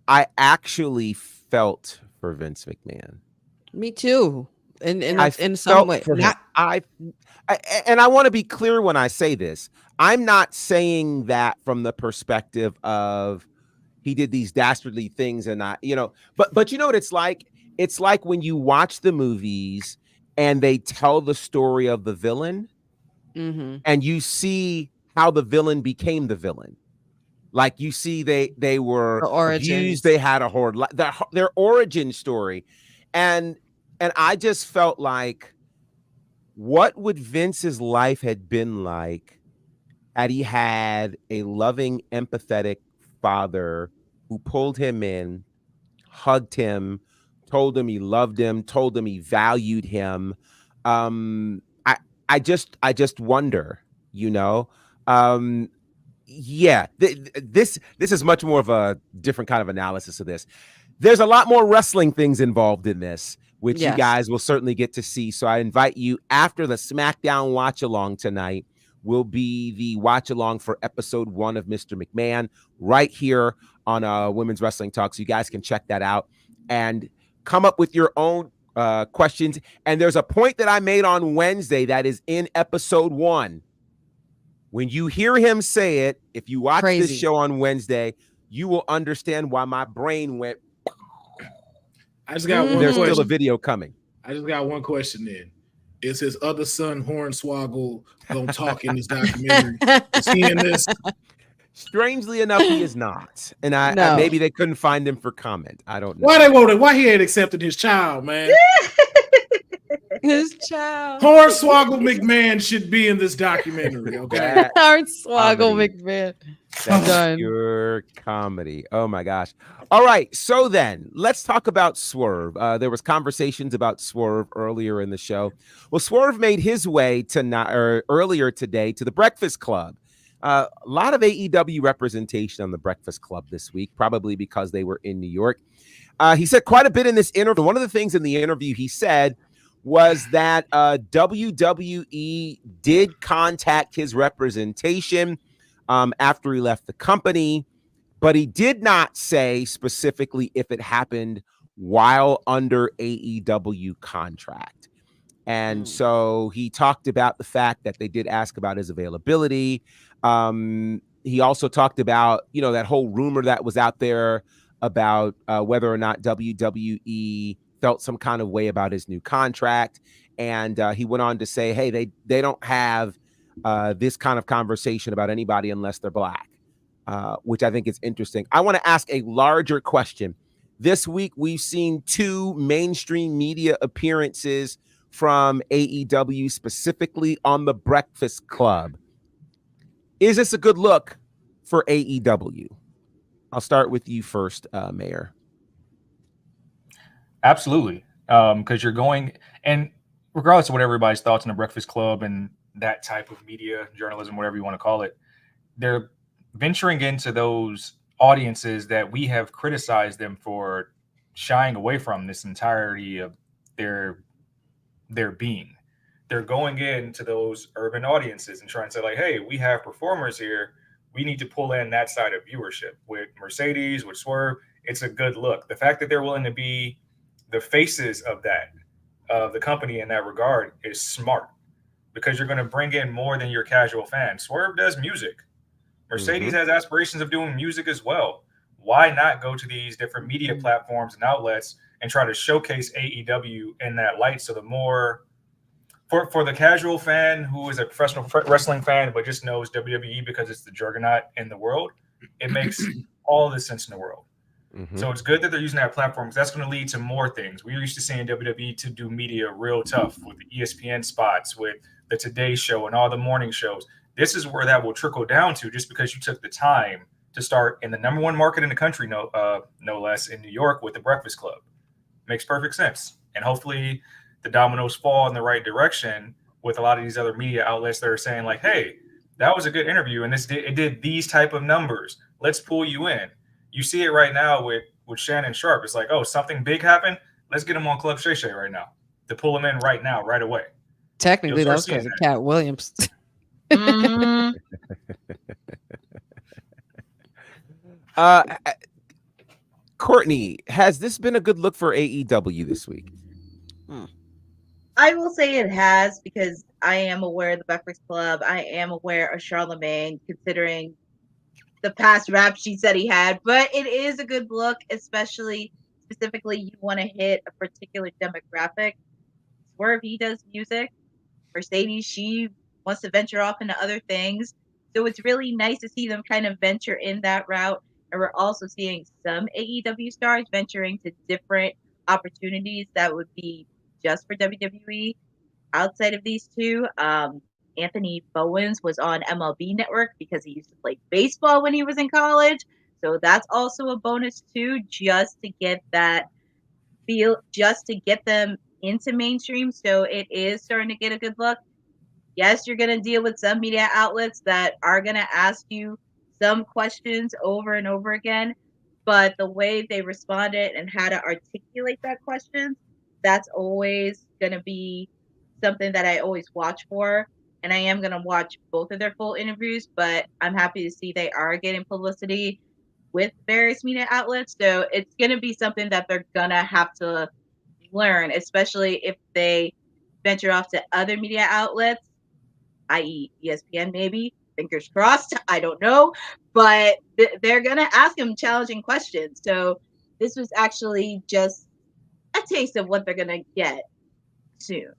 I actually felt for Vince McMahon. Me too. In some way. And I want to be clear when I say this. I'm not saying that from the perspective of he did these dastardly things and but you know what it's like? It's like when you watch the movies and they tell the story of the villain and you see how the villain became the villain. Like, you see they were abused, they had a horrid their origin story. And I just felt like, what would Vince's life had been like had he had a loving, empathetic father who pulled him in, hugged him, told him he loved him, told him he valued him? I just wonder, this is much more of a different kind of analysis of this. There's a lot more wrestling things involved in this, which you guys will certainly get to see. So I invite you, after the SmackDown watch along tonight, will be the watch along for episode 1 of Mr. McMahon right here on Women's Wrestling Talk. So you guys can check that out and come up with your own questions. And there's a point that I made on Wednesday that is in episode 1. When you hear him say it, if you watch this show on Wednesday, you will understand why my brain went. I just got one There's question. still a video coming. I just got one question then. is his other son, Hornswoggle, gonna talk in this documentary? Is he in this? Strangely enough, he is not. And I maybe they couldn't find him for comment. I don't know. Why he ain't accepted his child, man? His child. Hornswoggle McMahon should be in this documentary, okay? Hornswoggle McMahon. That's done. pure comedy. Oh my gosh. All right. So then let's talk about Swerve. There was conversations about Swerve earlier in the show. Well, Swerve made his way earlier today to the Breakfast Club. A lot of AEW representation on the Breakfast Club this week, probably because they were in New York. He said quite a bit in this interview. One of the things in the interview he said was that WWE did contact his representation after he left the company, but he did not say specifically if it happened while under AEW contract. And so he talked about the fact that they did ask about his availability. He also talked about, that whole rumor that was out there about whether or not WWE felt some kind of way about his new contract. And he went on to say, hey, they don't have this kind of conversation about anybody unless they're black, which I think is interesting. I want to ask a larger question. This week, we've seen 2 mainstream media appearances from AEW, specifically on the Breakfast Club. Is this a good look for AEW? I'll start with you first, Mayor. Absolutely. Because you're going, and regardless of what everybody's thoughts on the Breakfast Club and that type of media, journalism, whatever you want to call it, they're venturing into those audiences that we have criticized them for shying away from this entirety of their being. They're going into those urban audiences and trying to say, like, hey, we have performers here. We need to pull in that side of viewership. With Mercedes, with Swerve, it's a good look. The fact that they're willing to be the faces of the company in that regard is smart, because you're going to bring in more than your casual fan. Swerve does music. Mercedes has aspirations of doing music as well. Why not go to these different media platforms and outlets and try to showcase AEW in that light? So the more for the casual fan who is a professional wrestling fan but just knows WWE because it's the juggernaut in the world, it makes all the sense in the world. So it's good that they're using that platform, because that's going to lead to more things. We're used to seeing WWE to do media real tough with the ESPN spots, with the Today Show and all the morning shows. This is where that will trickle down to, just because you took the time to start in the #1 market in the country, no less, in New York with the Breakfast Club. Makes perfect sense. And hopefully the dominoes fall in the right direction with a lot of these other media outlets that are saying, like, hey, that was a good interview and it did these type of numbers. Let's pull you in. You see it right now with Shannon Sharp. It's like, oh, something big happened. Let's get him on Club Shay Shay right now, to pull him in right now, right away. Technically, that was because of Cat Williams. Courtney, has this been a good look for AEW this week? I will say it has, because I am aware of the Breakfast Club. I am aware of Charlemagne, considering the past rap sheets that he had. But it is a good look, specifically you want to hit a particular demographic. Swerve, he does music. Mercedes, she wants to venture off into other things. So it's really nice to see them kind of venture in that route. And we're also seeing some AEW stars venturing to different opportunities that would be just for WWE outside of these 2. Anthony Bowens was on MLB Network because he used to play baseball when he was in college. So that's also a bonus too, just to get that feel, just to get them into mainstream. So it is starting to get a good look. Yes, you're going to deal with some media outlets that are going to ask you some questions over and over again, but the way they responded and how to articulate that question, that's always going to be something that I always watch for. And I am going to watch both of their full interviews, but I'm happy to see they are getting publicity with various media outlets. So it's going to be something that they're going to have to learn, especially if they venture off to other media outlets, i.e. ESPN maybe. Fingers crossed. I don't know. But they're going to ask them challenging questions. So this was actually just a taste of what they're going to get soon.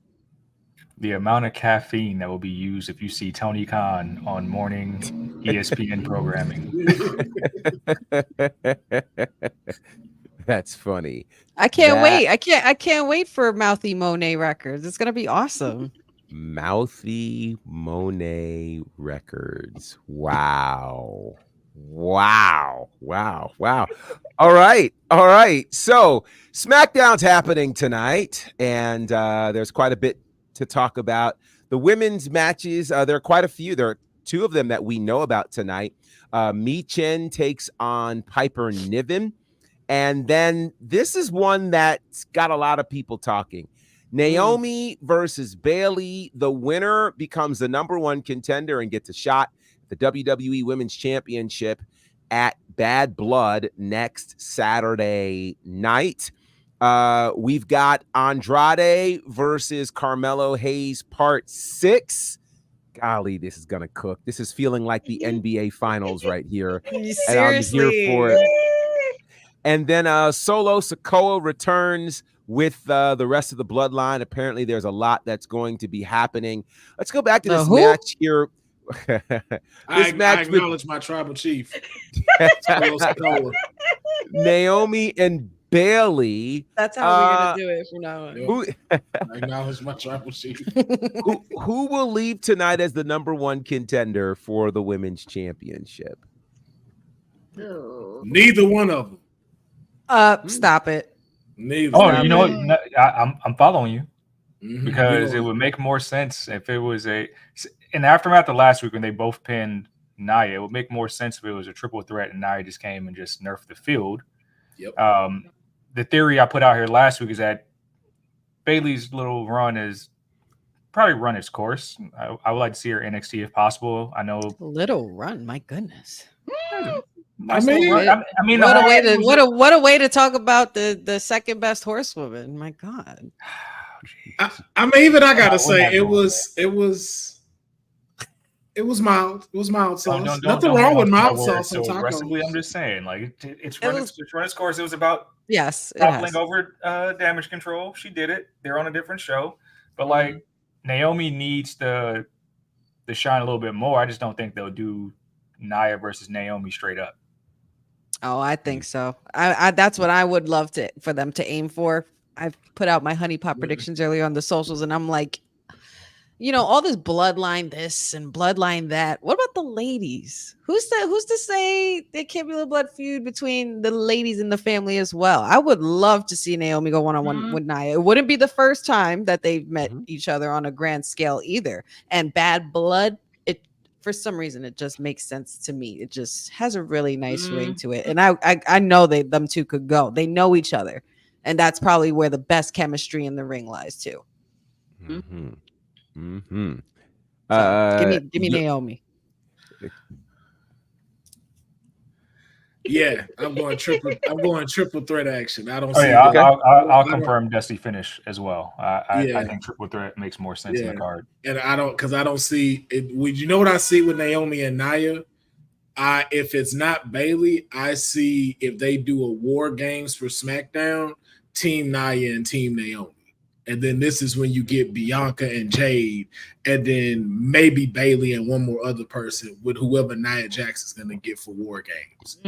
the amount of caffeine that will be used if you see Tony Khan on morning ESPN programming. That's funny. I can't wait. I can't wait for Mouthy Monet Records. It's gonna be awesome. Mouthy Monet Records. Wow. All right. So SmackDown's happening tonight, and there's quite a bit to talk about. The women's matches, there are quite a few. There are two of them that we know about tonight. Mi Chen takes on Piper Niven. And then this is one that's got a lot of people talking. Naomi versus Bayley. The winner becomes the #1 contender and gets a shot at the WWE Women's Championship at Bad Blood next Saturday night. We've got Andrade versus Carmelo Hayes Part 6. Golly, this is going to cook. This is feeling like the NBA Finals right here. Seriously. And I'm here for it. And then Solo Sikoa returns with the rest of the bloodline. Apparently, there's a lot that's going to be happening. Let's go back to this match here. I acknowledge my tribal chief. Naomi and Bayley. That's how we're gonna do it from now on. I acknowledge my tribal chief. Who will leave tonight as the #1 contender for the women's championship? Neither one of them. Stop it. Neither. Oh, you know what? No, I'm following you because it would make more sense if it was in the aftermath of last week when they both pinned Nia. It would make more sense if it was a triple threat and Nia just came and just nerfed the field. Yep. The theory I put out here last week is that Bayley's little run is probably run its course. I would like to see her NXT if possible. I know little run. My goodness. I mean, what a way to talk about the second best horsewoman. My God. I mean, even I gotta say, it was mild. It was mild sauce. Nothing wrong with mild sauce on tacos. I'm just saying, like it's run its course. It was about toppling over damage control. She did it. They're on a different show, but like Naomi needs to shine a little bit more. I just don't think they'll do Nia versus Naomi straight up. Oh, I think so. I that's what I would love for them to aim for. I've put out my honey pot predictions earlier on the socials, and I'm like, all this bloodline this and bloodline that. What about the ladies? Who's to say there can't be a blood feud between the ladies in the family as well? I would love to see Naomi go one-on-one with Nia. It wouldn't be the first time that they've met each other on a grand scale either. And Bad Blood, for some reason, it just makes sense to me. It just has a really nice ring to it. And I know them two could go. They know each other. And that's probably where the best chemistry in the ring lies too. So, give me Naomi. Yeah, I'm going triple threat action. I don't see. I'll confirm Dusty finish as well. I think triple threat makes more sense in the card. And I don't see it. You know what I see with Naomi and Nia? If it's not Bayley, I see if they do a War Games for SmackDown, Team Nia and Team Naomi. And then this is when you get Bianca and Jade, and then maybe Bayley and one more other person with whoever Nia Jax is going to get for War Games.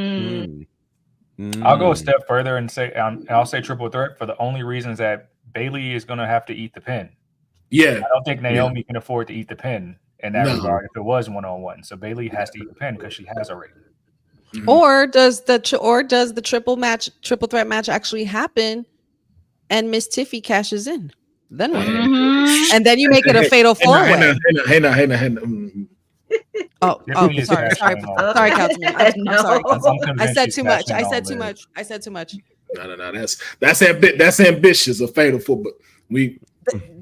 I'll go a step further and say, I'll say triple threat for the only reasons that Bayley is going to have to eat the pin. Yeah. I don't think Naomi can afford to eat the pin in that regard if it was one-on-one. So Bayley has to eat the pin because she has already. Or does the triple threat match actually happen? And Miss Tiffy cashes in. Then what? And then you make it a fatal four-way. Hey, Oh, sorry, Councilman. I'm sorry. I said too much. No. That's ambitious. A fatal four, but we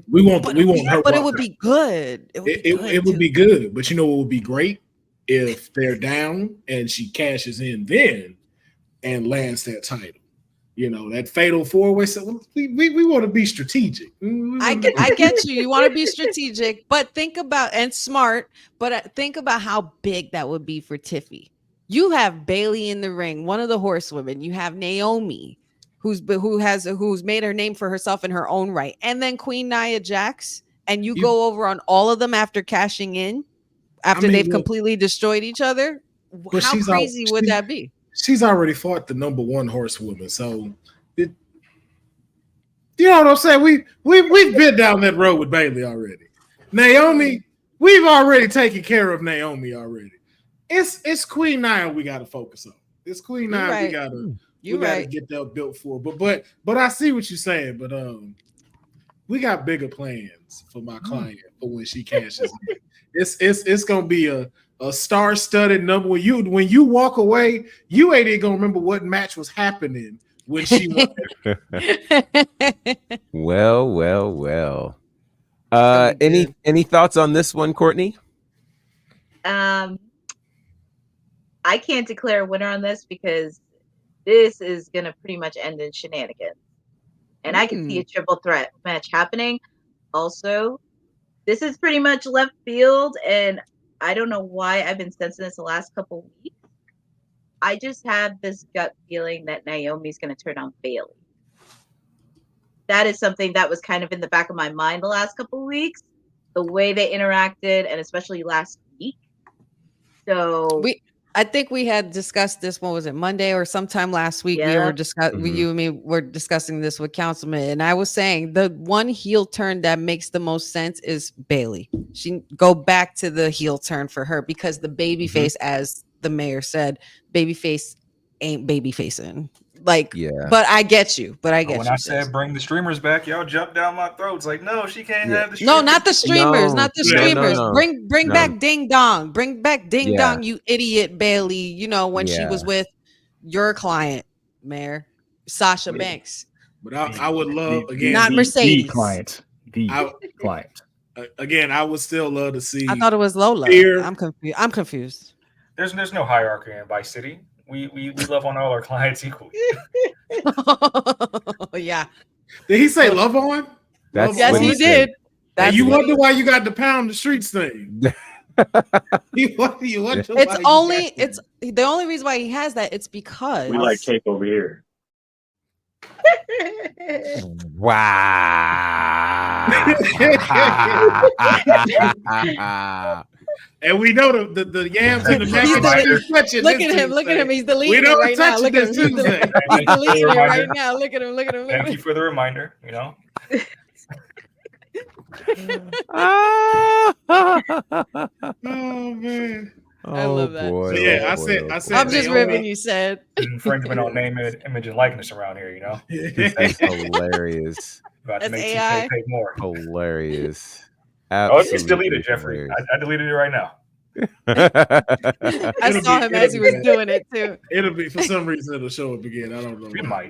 won't hurt. But it would be good. It would be good. But you know what would be great if they're down and she cashes in then and lands that title. That fatal four-way. So we want to be strategic. I get you. You want to be strategic, but think about and smart. But think about how big that would be for Tiffy. You have Bayley in the ring, one of the horsewomen. You have Naomi, who's made her name for herself in her own right, and then Queen Nia Jax and you go over on all of them after cashing in, after they've completely destroyed each other. How crazy would that be? She's already fought the number one horsewoman, so you know what I'm saying? We've been down that road with Bayley already. Naomi, we've already taken care of Naomi already. It's Queen Nia we got to focus on. It's Queen Nia we gotta get that built for. But I see what you're saying. But we got bigger plans for my client for when she cashes in. It's gonna be a star-studded number. When you walk away, you ain't even gonna remember what match was happening when she won. Well. Any thoughts on this one, Courtney? I can't declare a winner on this because this is gonna pretty much end in shenanigans, and I can see a triple threat match happening. Also, this is pretty much left field, and I don't know why I've been sensing this the last couple weeks. I just have this gut feeling that Naomi's going to turn on Bayley. That is something that was kind of in the back of my mind the last couple of weeks, the way they interacted, and especially last week. So I think we had discussed this. What was it, Monday or sometime last week? We were you and me were discussing this with Councilman, and I was saying the one heel turn that makes the most sense is Bayley. She go back to the heel turn for her because the babyface, as the mayor said, babyface ain't babyfacing. Like, but I get you. But I get when you. I said bring the streamers back, y'all jumped down my throats. Like, no, she can't have the streamers. No, not the streamers, not the streamers. No. Bring back Ding Dong. Bring back Ding Dong, you idiot Bayley. You know, when she was with your client, Mayor Sasha Banks. But I would love again not Mercedes. The client. Again, I would still love to see. I thought it was Lola. Fear. I'm confused. There's no hierarchy in Vice City. We love on all our clients equally. Yeah. Did he say love on? Yes, he did. And you wonder why you got the pound the streets thing. It's the only reason why he has that. It's because we like cake over here. Wow. And we know the yams and the mac and cheese touching. Look at him. He's deleting it right now. Look at him. He's deleting it right now. Look at him. Thank you for the reminder. You know. Oh man. I love that. Boy, so yeah, I said. I'm just ripping you said. Infringement on name, image, and likeness around here. You know. That's hilarious. About That's to make AI. pay more. Hilarious. It's deleted, Jeffrey. I deleted it right now. I saw him as he was doing it too. It'll be for some reason it'll show up again. I don't know. It might.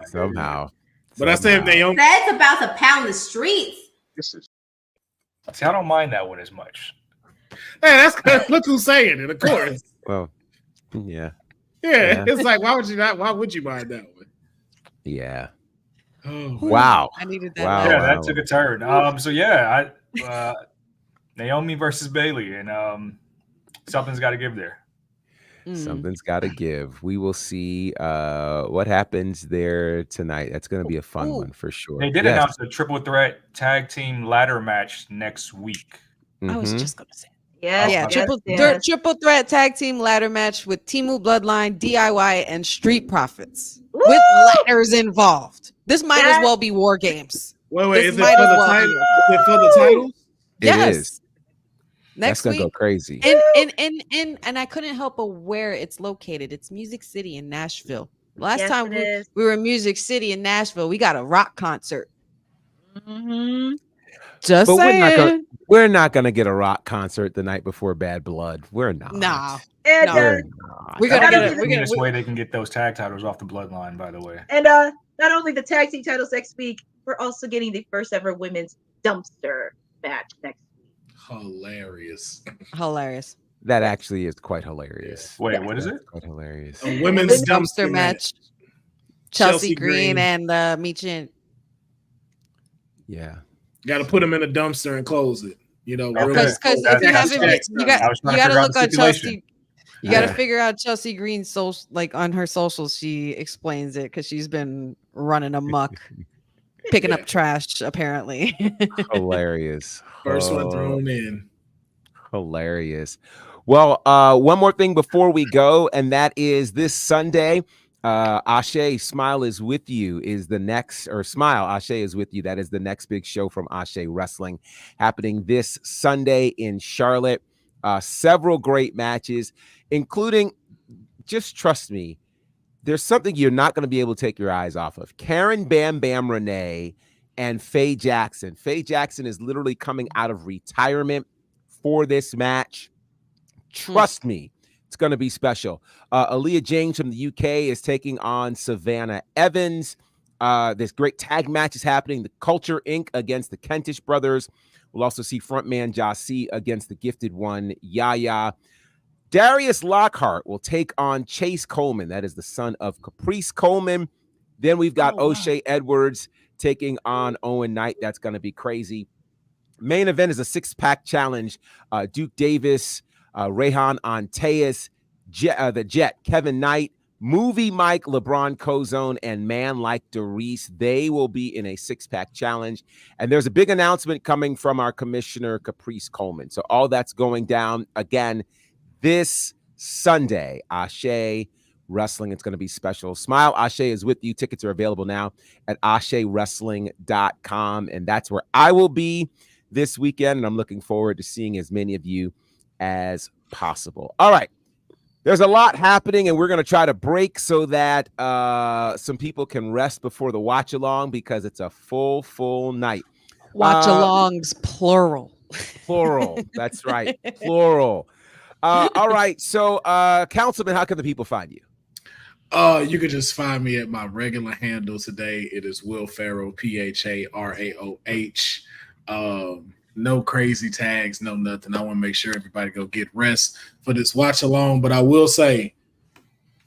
Somehow. But I said Naomi. That's about to pound the streets. See, I don't mind that one as much. Hey, that's good. Look who's saying it, of course. Well, yeah. It's like, why would you mind that one? Yeah. Oh, wow. I needed that. Wow. Yeah, that took a turn. So yeah, Naomi versus Bayley, and something's got to give there. Something's got to give. We will see what happens there tonight. That's going to be a fun one for sure. They did announce a triple threat tag team ladder match next week. I was just going to say. Triple threat tag team ladder match with Temu Bloodline, DIY, and Street Profits with ladders involved. This might as well be War Games. Wait, is it for the title? Is it for the titles? Yes. It is. Next That's gonna week, go crazy. And I couldn't help but where it's located. It's Music City in Nashville. Last Yes, time it we were in Music City in Nashville, we got a rock concert. Just but saying. we're not gonna get a rock concert the night before Bad Blood. We're not. Nah. And We're gonna get the easiest way they can get those tag titles off the Bloodline, by the way. And not only the tag team titles next week, we're also getting the first ever women's dumpster match next week. Hilarious. That actually is quite hilarious. Wait, what is it? Quite hilarious. A women's dumpster match. Chelsea Green and Michin. Yeah. Got to put them in a dumpster and close it. You know, because if you haven't, you got to look at Chelsea. You got to figure out Chelsea Green's social, like on her socials. She explains it because she's been running amok. picking up trash, apparently. Hilarious. First one thrown in. Hilarious. Well, one more thing before we go, and that is this Sunday. Ashe, Smile is with you is the next, or Smile, Ashe is with you. That is the next big show from Ashe Wrestling happening this Sunday in Charlotte. Several great matches, including, just trust me, there's something you're not going to be able to take your eyes off of. Karen Bam Bam Renee and Faye Jackson. Faye Jackson is literally coming out of retirement for this match. Trust me, it's going to be special. Aaliyah James from the UK is taking on Savannah Evans. There's great tag matches happening. The Culture Inc. against the Kentish Brothers. We'll also see frontman Jasi against the gifted one, Yaya. Darius Lockhart will take on Chase Coleman. That is the son of Caprice Coleman. Then we've got O'Shea Edwards taking on Owen Knight. That's going to be crazy. Main event is a 6-pack challenge. Duke Davis, Rehan Anteas, the Jet, Kevin Knight, Movie Mike, LeBron Cozone, and Man Like Doris. They will be in a 6-pack challenge. And there's a big announcement coming from our commissioner, Caprice Coleman. So all that's going down again this Sunday. Ashe Wrestling. It's going to be special. Smile, Ashe is with you. Tickets are available now at ashewrestling.com. And that's where I will be this weekend. And I'm looking forward to seeing as many of you as possible. All right. There's a lot happening, and we're going to try to break so that some people can rest before the watch along, because it's a full night. Watch alongs, plural. Plural. That's right. Plural. All right. So, Councilman, how can the people find you? You can just find me at my regular handle today. It is Will Pharaoh, PHARAOH. No crazy tags, no nothing. I want to make sure everybody go get rest for this watch along. But I will say,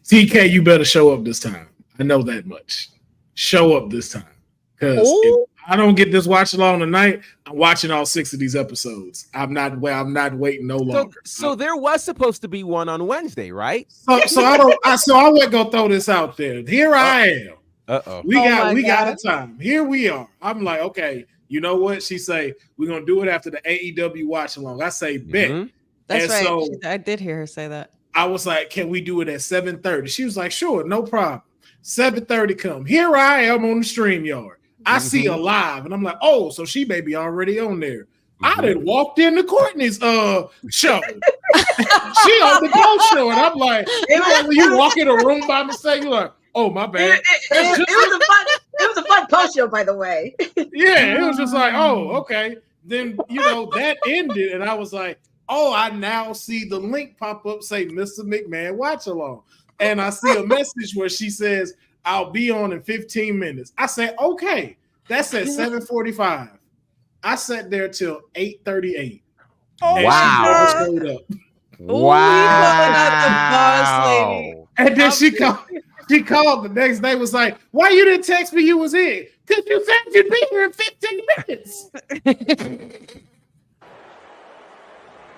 TK, you better show up this time. I know that much. Show up this time. Because if I don't get this watch along tonight, I'm watching all 6 of these episodes. I'm not waiting no longer. So there was supposed to be one on Wednesday, right? So I would go throw this out there. Here I am. We got a time. Here we are. I'm like, okay. You know what? She say, we're going to do it after the AEW watch along. I say, bet. Mm-hmm. That's right. So I did hear her say that. I was like, can we do it at 7:30? She was like, sure, no problem. 7:30 come. Here I am on the StreamYard. I see her live, and I'm like, oh, so she may be already on there. I done walked into Courtney's show. She on the Go show, and I'm like, when you walk in a room by mistake, you're like, oh, my bad. It was a fun post show, by the way. Yeah, it was just like, oh, okay. Then, that ended, and I was like, oh, I now see the link pop up, say Mr. McMahon watch along. And I see a message where she says, I'll be on in 15 minutes. I say, okay, that's at 7:45. I sat there till 8:38. Oh, wow. Wow. And then she called the next day, was like, why you didn't text me you was in? Because you said you'd be here in 15 minutes.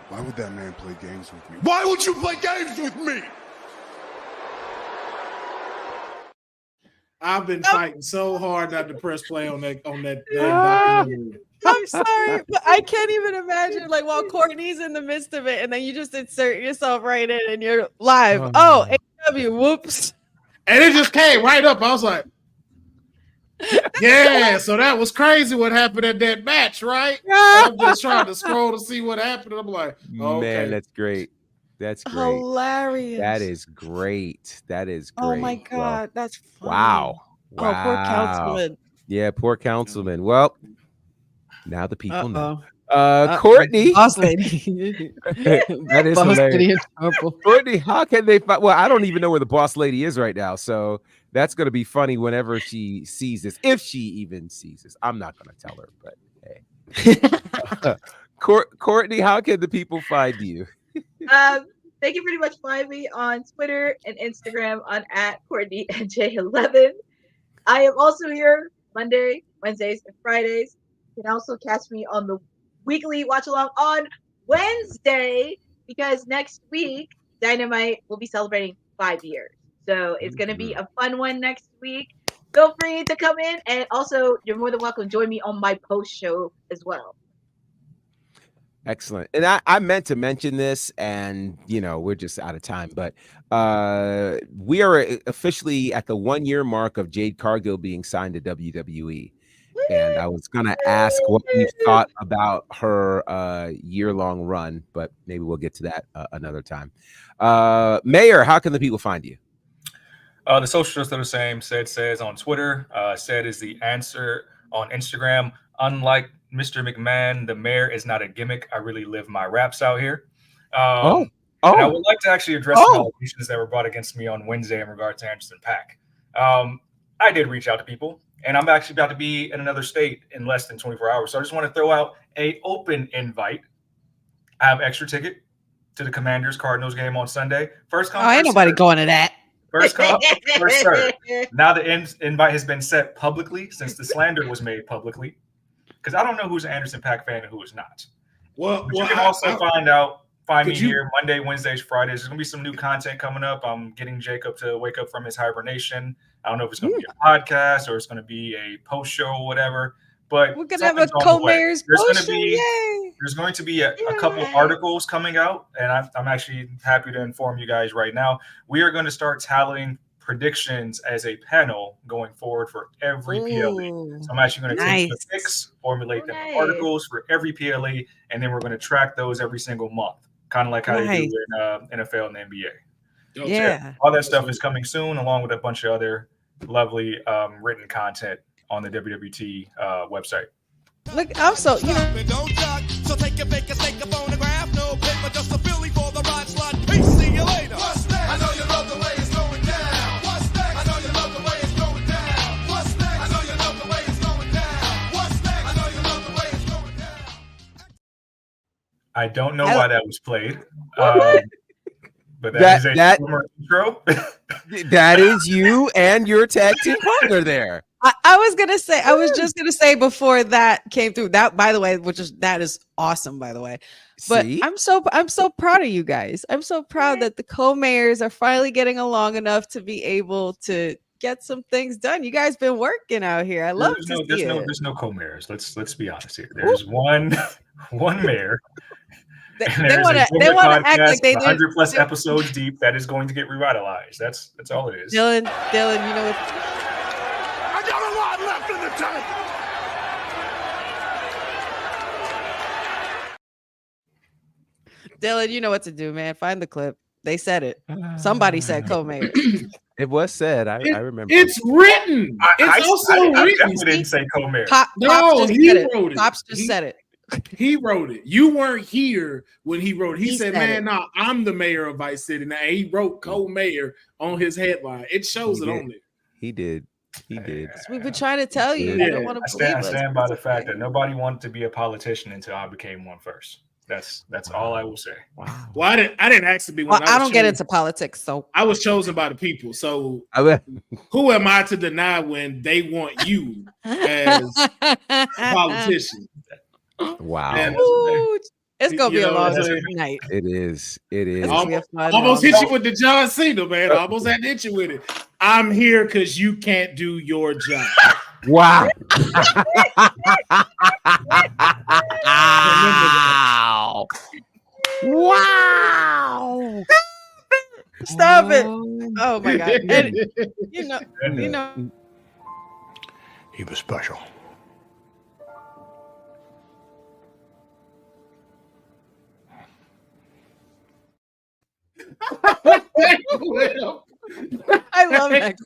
Why would that man play games with me? Why would you play games with me? I've been fighting so hard not to press play on that documentary. I'm sorry, but I can't even imagine, like, while Courtney's in the midst of it, and then you just insert yourself right in and you're live. AEW, whoops. And it just came right up. I was like, yeah, so that was crazy what happened at that match, right? I'm just trying to scroll to see what happened. I'm like, oh, okay. Man, that's great. That's great. Hilarious. That is great. That is great. Oh my God, that's funny. Wow. Oh, poor Councilman. Yeah, poor Councilman. Well, now the people know. Courtney. Boss lady. That is boss hilarious. Courtney, how can they find? Well, I don't even know where the boss lady is right now. So that's going to be funny whenever she sees this, if she even sees this. I'm not going to tell her, but hey. Courtney, how can the people find you? They can pretty much find me on Twitter and Instagram on @CourtneyNJ11. I am also here Monday, Wednesdays, and Fridays. You can also catch me on the weekly watch along on Wednesday, because next week Dynamite will be celebrating 5 years. So it's going to be a fun one next week. feel free to come in, and also you're more than welcome to join me on my post show as well. Excellent. And I meant to mention this, and we're just out of time, but we are officially at the 1 year mark of Jade Cargill being signed to WWE. And I was gonna ask what you thought about her year-long run, but maybe we'll get to that another time. Mayor, how can the people find you? The socials are the same. Ced says on Twitter. Ced is the answer on Instagram. Unlike Mr. McMahon, the mayor is not a gimmick. I really live my raps out here. And I would like to actually address some allegations that were brought against me on Wednesday in regard to Anderson .Paak. I did reach out to people, and I'm actually about to be in another state in less than 24 hours. So I just want to throw out an open invite. I have extra ticket to the Commanders Cardinals game on Sunday. First come, ain't nobody going to that. First come, first serve. Now the invite has been set publicly since the slander was made publicly. Because I don't know who's an Anderson .Paak fan and who is not. Well, you can also find me here Monday, Wednesdays, Fridays. There's going to be some new content coming up. I'm getting Jacob to wake up from his hibernation. I don't know if it's going to be a podcast or it's going to be a post show or whatever. But we're going to have a co-mayor's post show. There's going to be a couple articles coming out, and I'm actually happy to inform you guys right now. We are going to start tallying predictions as a panel going forward for every PLE. So I'm actually going to take the picks, formulate them in articles for every PLE, and then we're going to track those every single month, kind of like how they do in NFL and the NBA. So all that stuff is coming soon, along with a bunch of other lovely written content on the WWT website. Look, I'm so So take a pick, take a phonograph, no paper, just a Philly for the ride slot. Peace, see you later. I know you love the way it's going down. What's next? I know you love the way it's going down. What's next? I know you love the way it's going down. What's next? I know you love the way it's going down. I don't know why that was played. But that is a former intro. That is you and your tag team partner there. I was just gonna say before that came through, that, by the way, that is awesome, by the way. But see? I'm so proud of you guys. I'm so proud that the co-mayors are finally getting along enough to be able to get some things done. You guys been working out here. I love there's no co-mayors. Let's be honest here. There's one mayor. They want to act like they 100 plus episodes deep that is going to get revitalized. That's all it is. Dylan, you know what? I got a lot left in the tank. Dylan, you know what to do, man. Find the clip. They said it. Somebody said co-mayor. It was said. I remember. It's written. It's also written. I definitely didn't say co-mayor. He wrote it. Pops just said it. He wrote it. You weren't here when he wrote it. He said, man, no, I'm the mayor of Vice City. Now he wrote co-mayor on his headline. It shows it on there. He did. We've been trying to tell you. You don't want to believe us. I stand by the fact that nobody wanted to be a politician until I became one first. That's all I will say. Wow. Well, I didn't ask to be one. I don't get into politics, so I was chosen by the people. So who am I to deny when they want you as a politician? Wow. It's gonna be a long night. It is. Almost hit you with the John Cena, man. Almost had to hit you with it. I'm here because you can't do your job. Wow. Wow. Stop it. Oh my God. And, you know. He was special. I love that.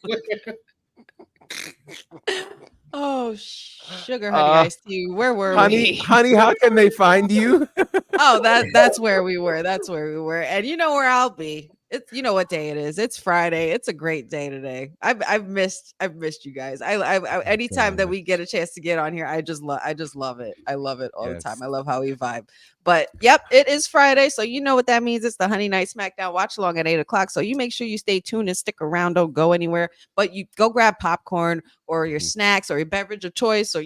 Oh, sugar honey iced tea. Where were we? Honey, how can they find you? Oh, that's where we were. That's where we were. And you know where I'll be. It's, you know what day it is. It's Friday. It's a great day today. I've missed you guys. I anytime that we get a chance to get on here, I just love it. I love it all the time. I love how we vibe. But yep, it is Friday, so you know what that means. It's the Honey Night SmackDown watch along at 8:00. So you make sure you stay tuned and stick around. Don't go anywhere. But you go grab popcorn or your snacks or your beverage of choice, or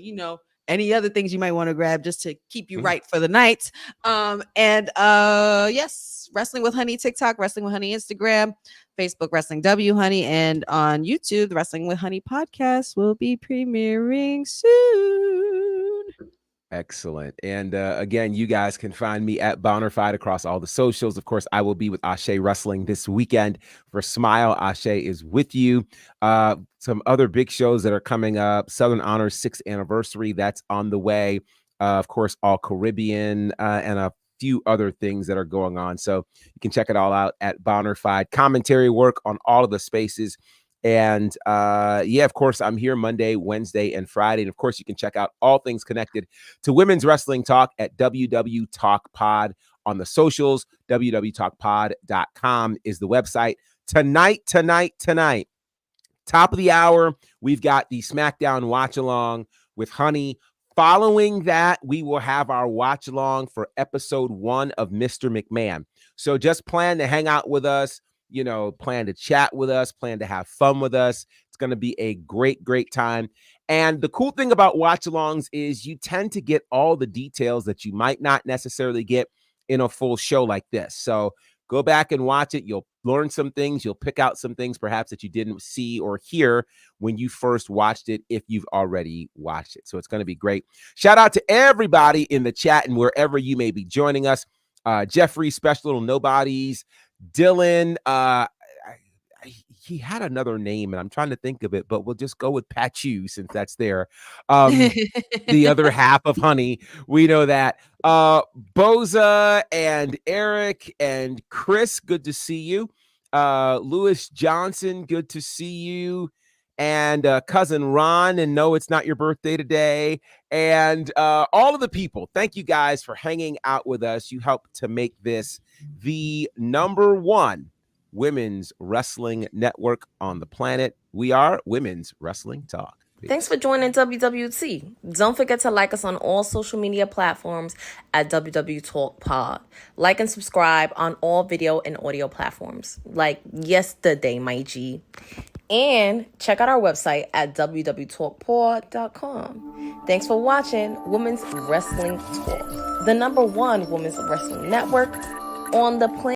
any other things you might want to grab just to keep you right for the night. Yes, Wrestling with Honey TikTok, Wrestling with Honey Instagram, Facebook, Wrestling W Honey, and on YouTube, the Wrestling with Honey podcast will be premiering soon. Excellent. And again, you guys can find me at bonnerfide across all the socials. Of course, I will be with Ashe Wrestling this weekend for Smile. Ashe is with you. Some other big shows that are coming up. Southern Honor's 6th anniversary. That's on the way. Of course, All Caribbean and a few other things that are going on. So you can check it all out at bonnerfide. Commentary work on all of the spaces. And of course, I'm here Monday, Wednesday, and Friday. And of course, you can check out all things connected to Women's Wrestling Talk at WWTalkPod on the socials. WWTalkPod.com is the website. Tonight, top of the hour, we've got the SmackDown Watch Along with Honey. Following that, we will have our watch along for episode 1 of Mr. McMahon. So just plan to hang out with us. Plan to chat with us, plan to have fun with us. It's going to be a great, great time. And the cool thing about watch-alongs is you tend to get all the details that you might not necessarily get in a full show like this. So go back and watch it. You'll learn some things. You'll pick out some things perhaps that you didn't see or hear when you first watched it, if you've already watched it. So it's going to be great. Shout out to everybody in the chat and wherever you may be joining us. Jeffrey, Special Little Nobodies, Dylan, he had another name and I'm trying to think of it, but we'll just go with Pachu since that's there. The other half of Honey, we know that. Boza and Eric and Chris, good to see you. Lewis Johnson, good to see you. And cousin Ron, and no, it's not your birthday today. And all of the people, thank you guys for hanging out with us. You helped to make this the #1 women's wrestling network on the planet. We are Women's Wrestling Talk. Peace. Thanks for joining WWT. Don't forget to like us on all social media platforms at WWTalkPod. Like and subscribe on all video and audio platforms, like yesterday, my G. And check out our website at www.talkpod.com. Thanks for watching Women's Wrestling Talk, the #1 women's wrestling network on the planet.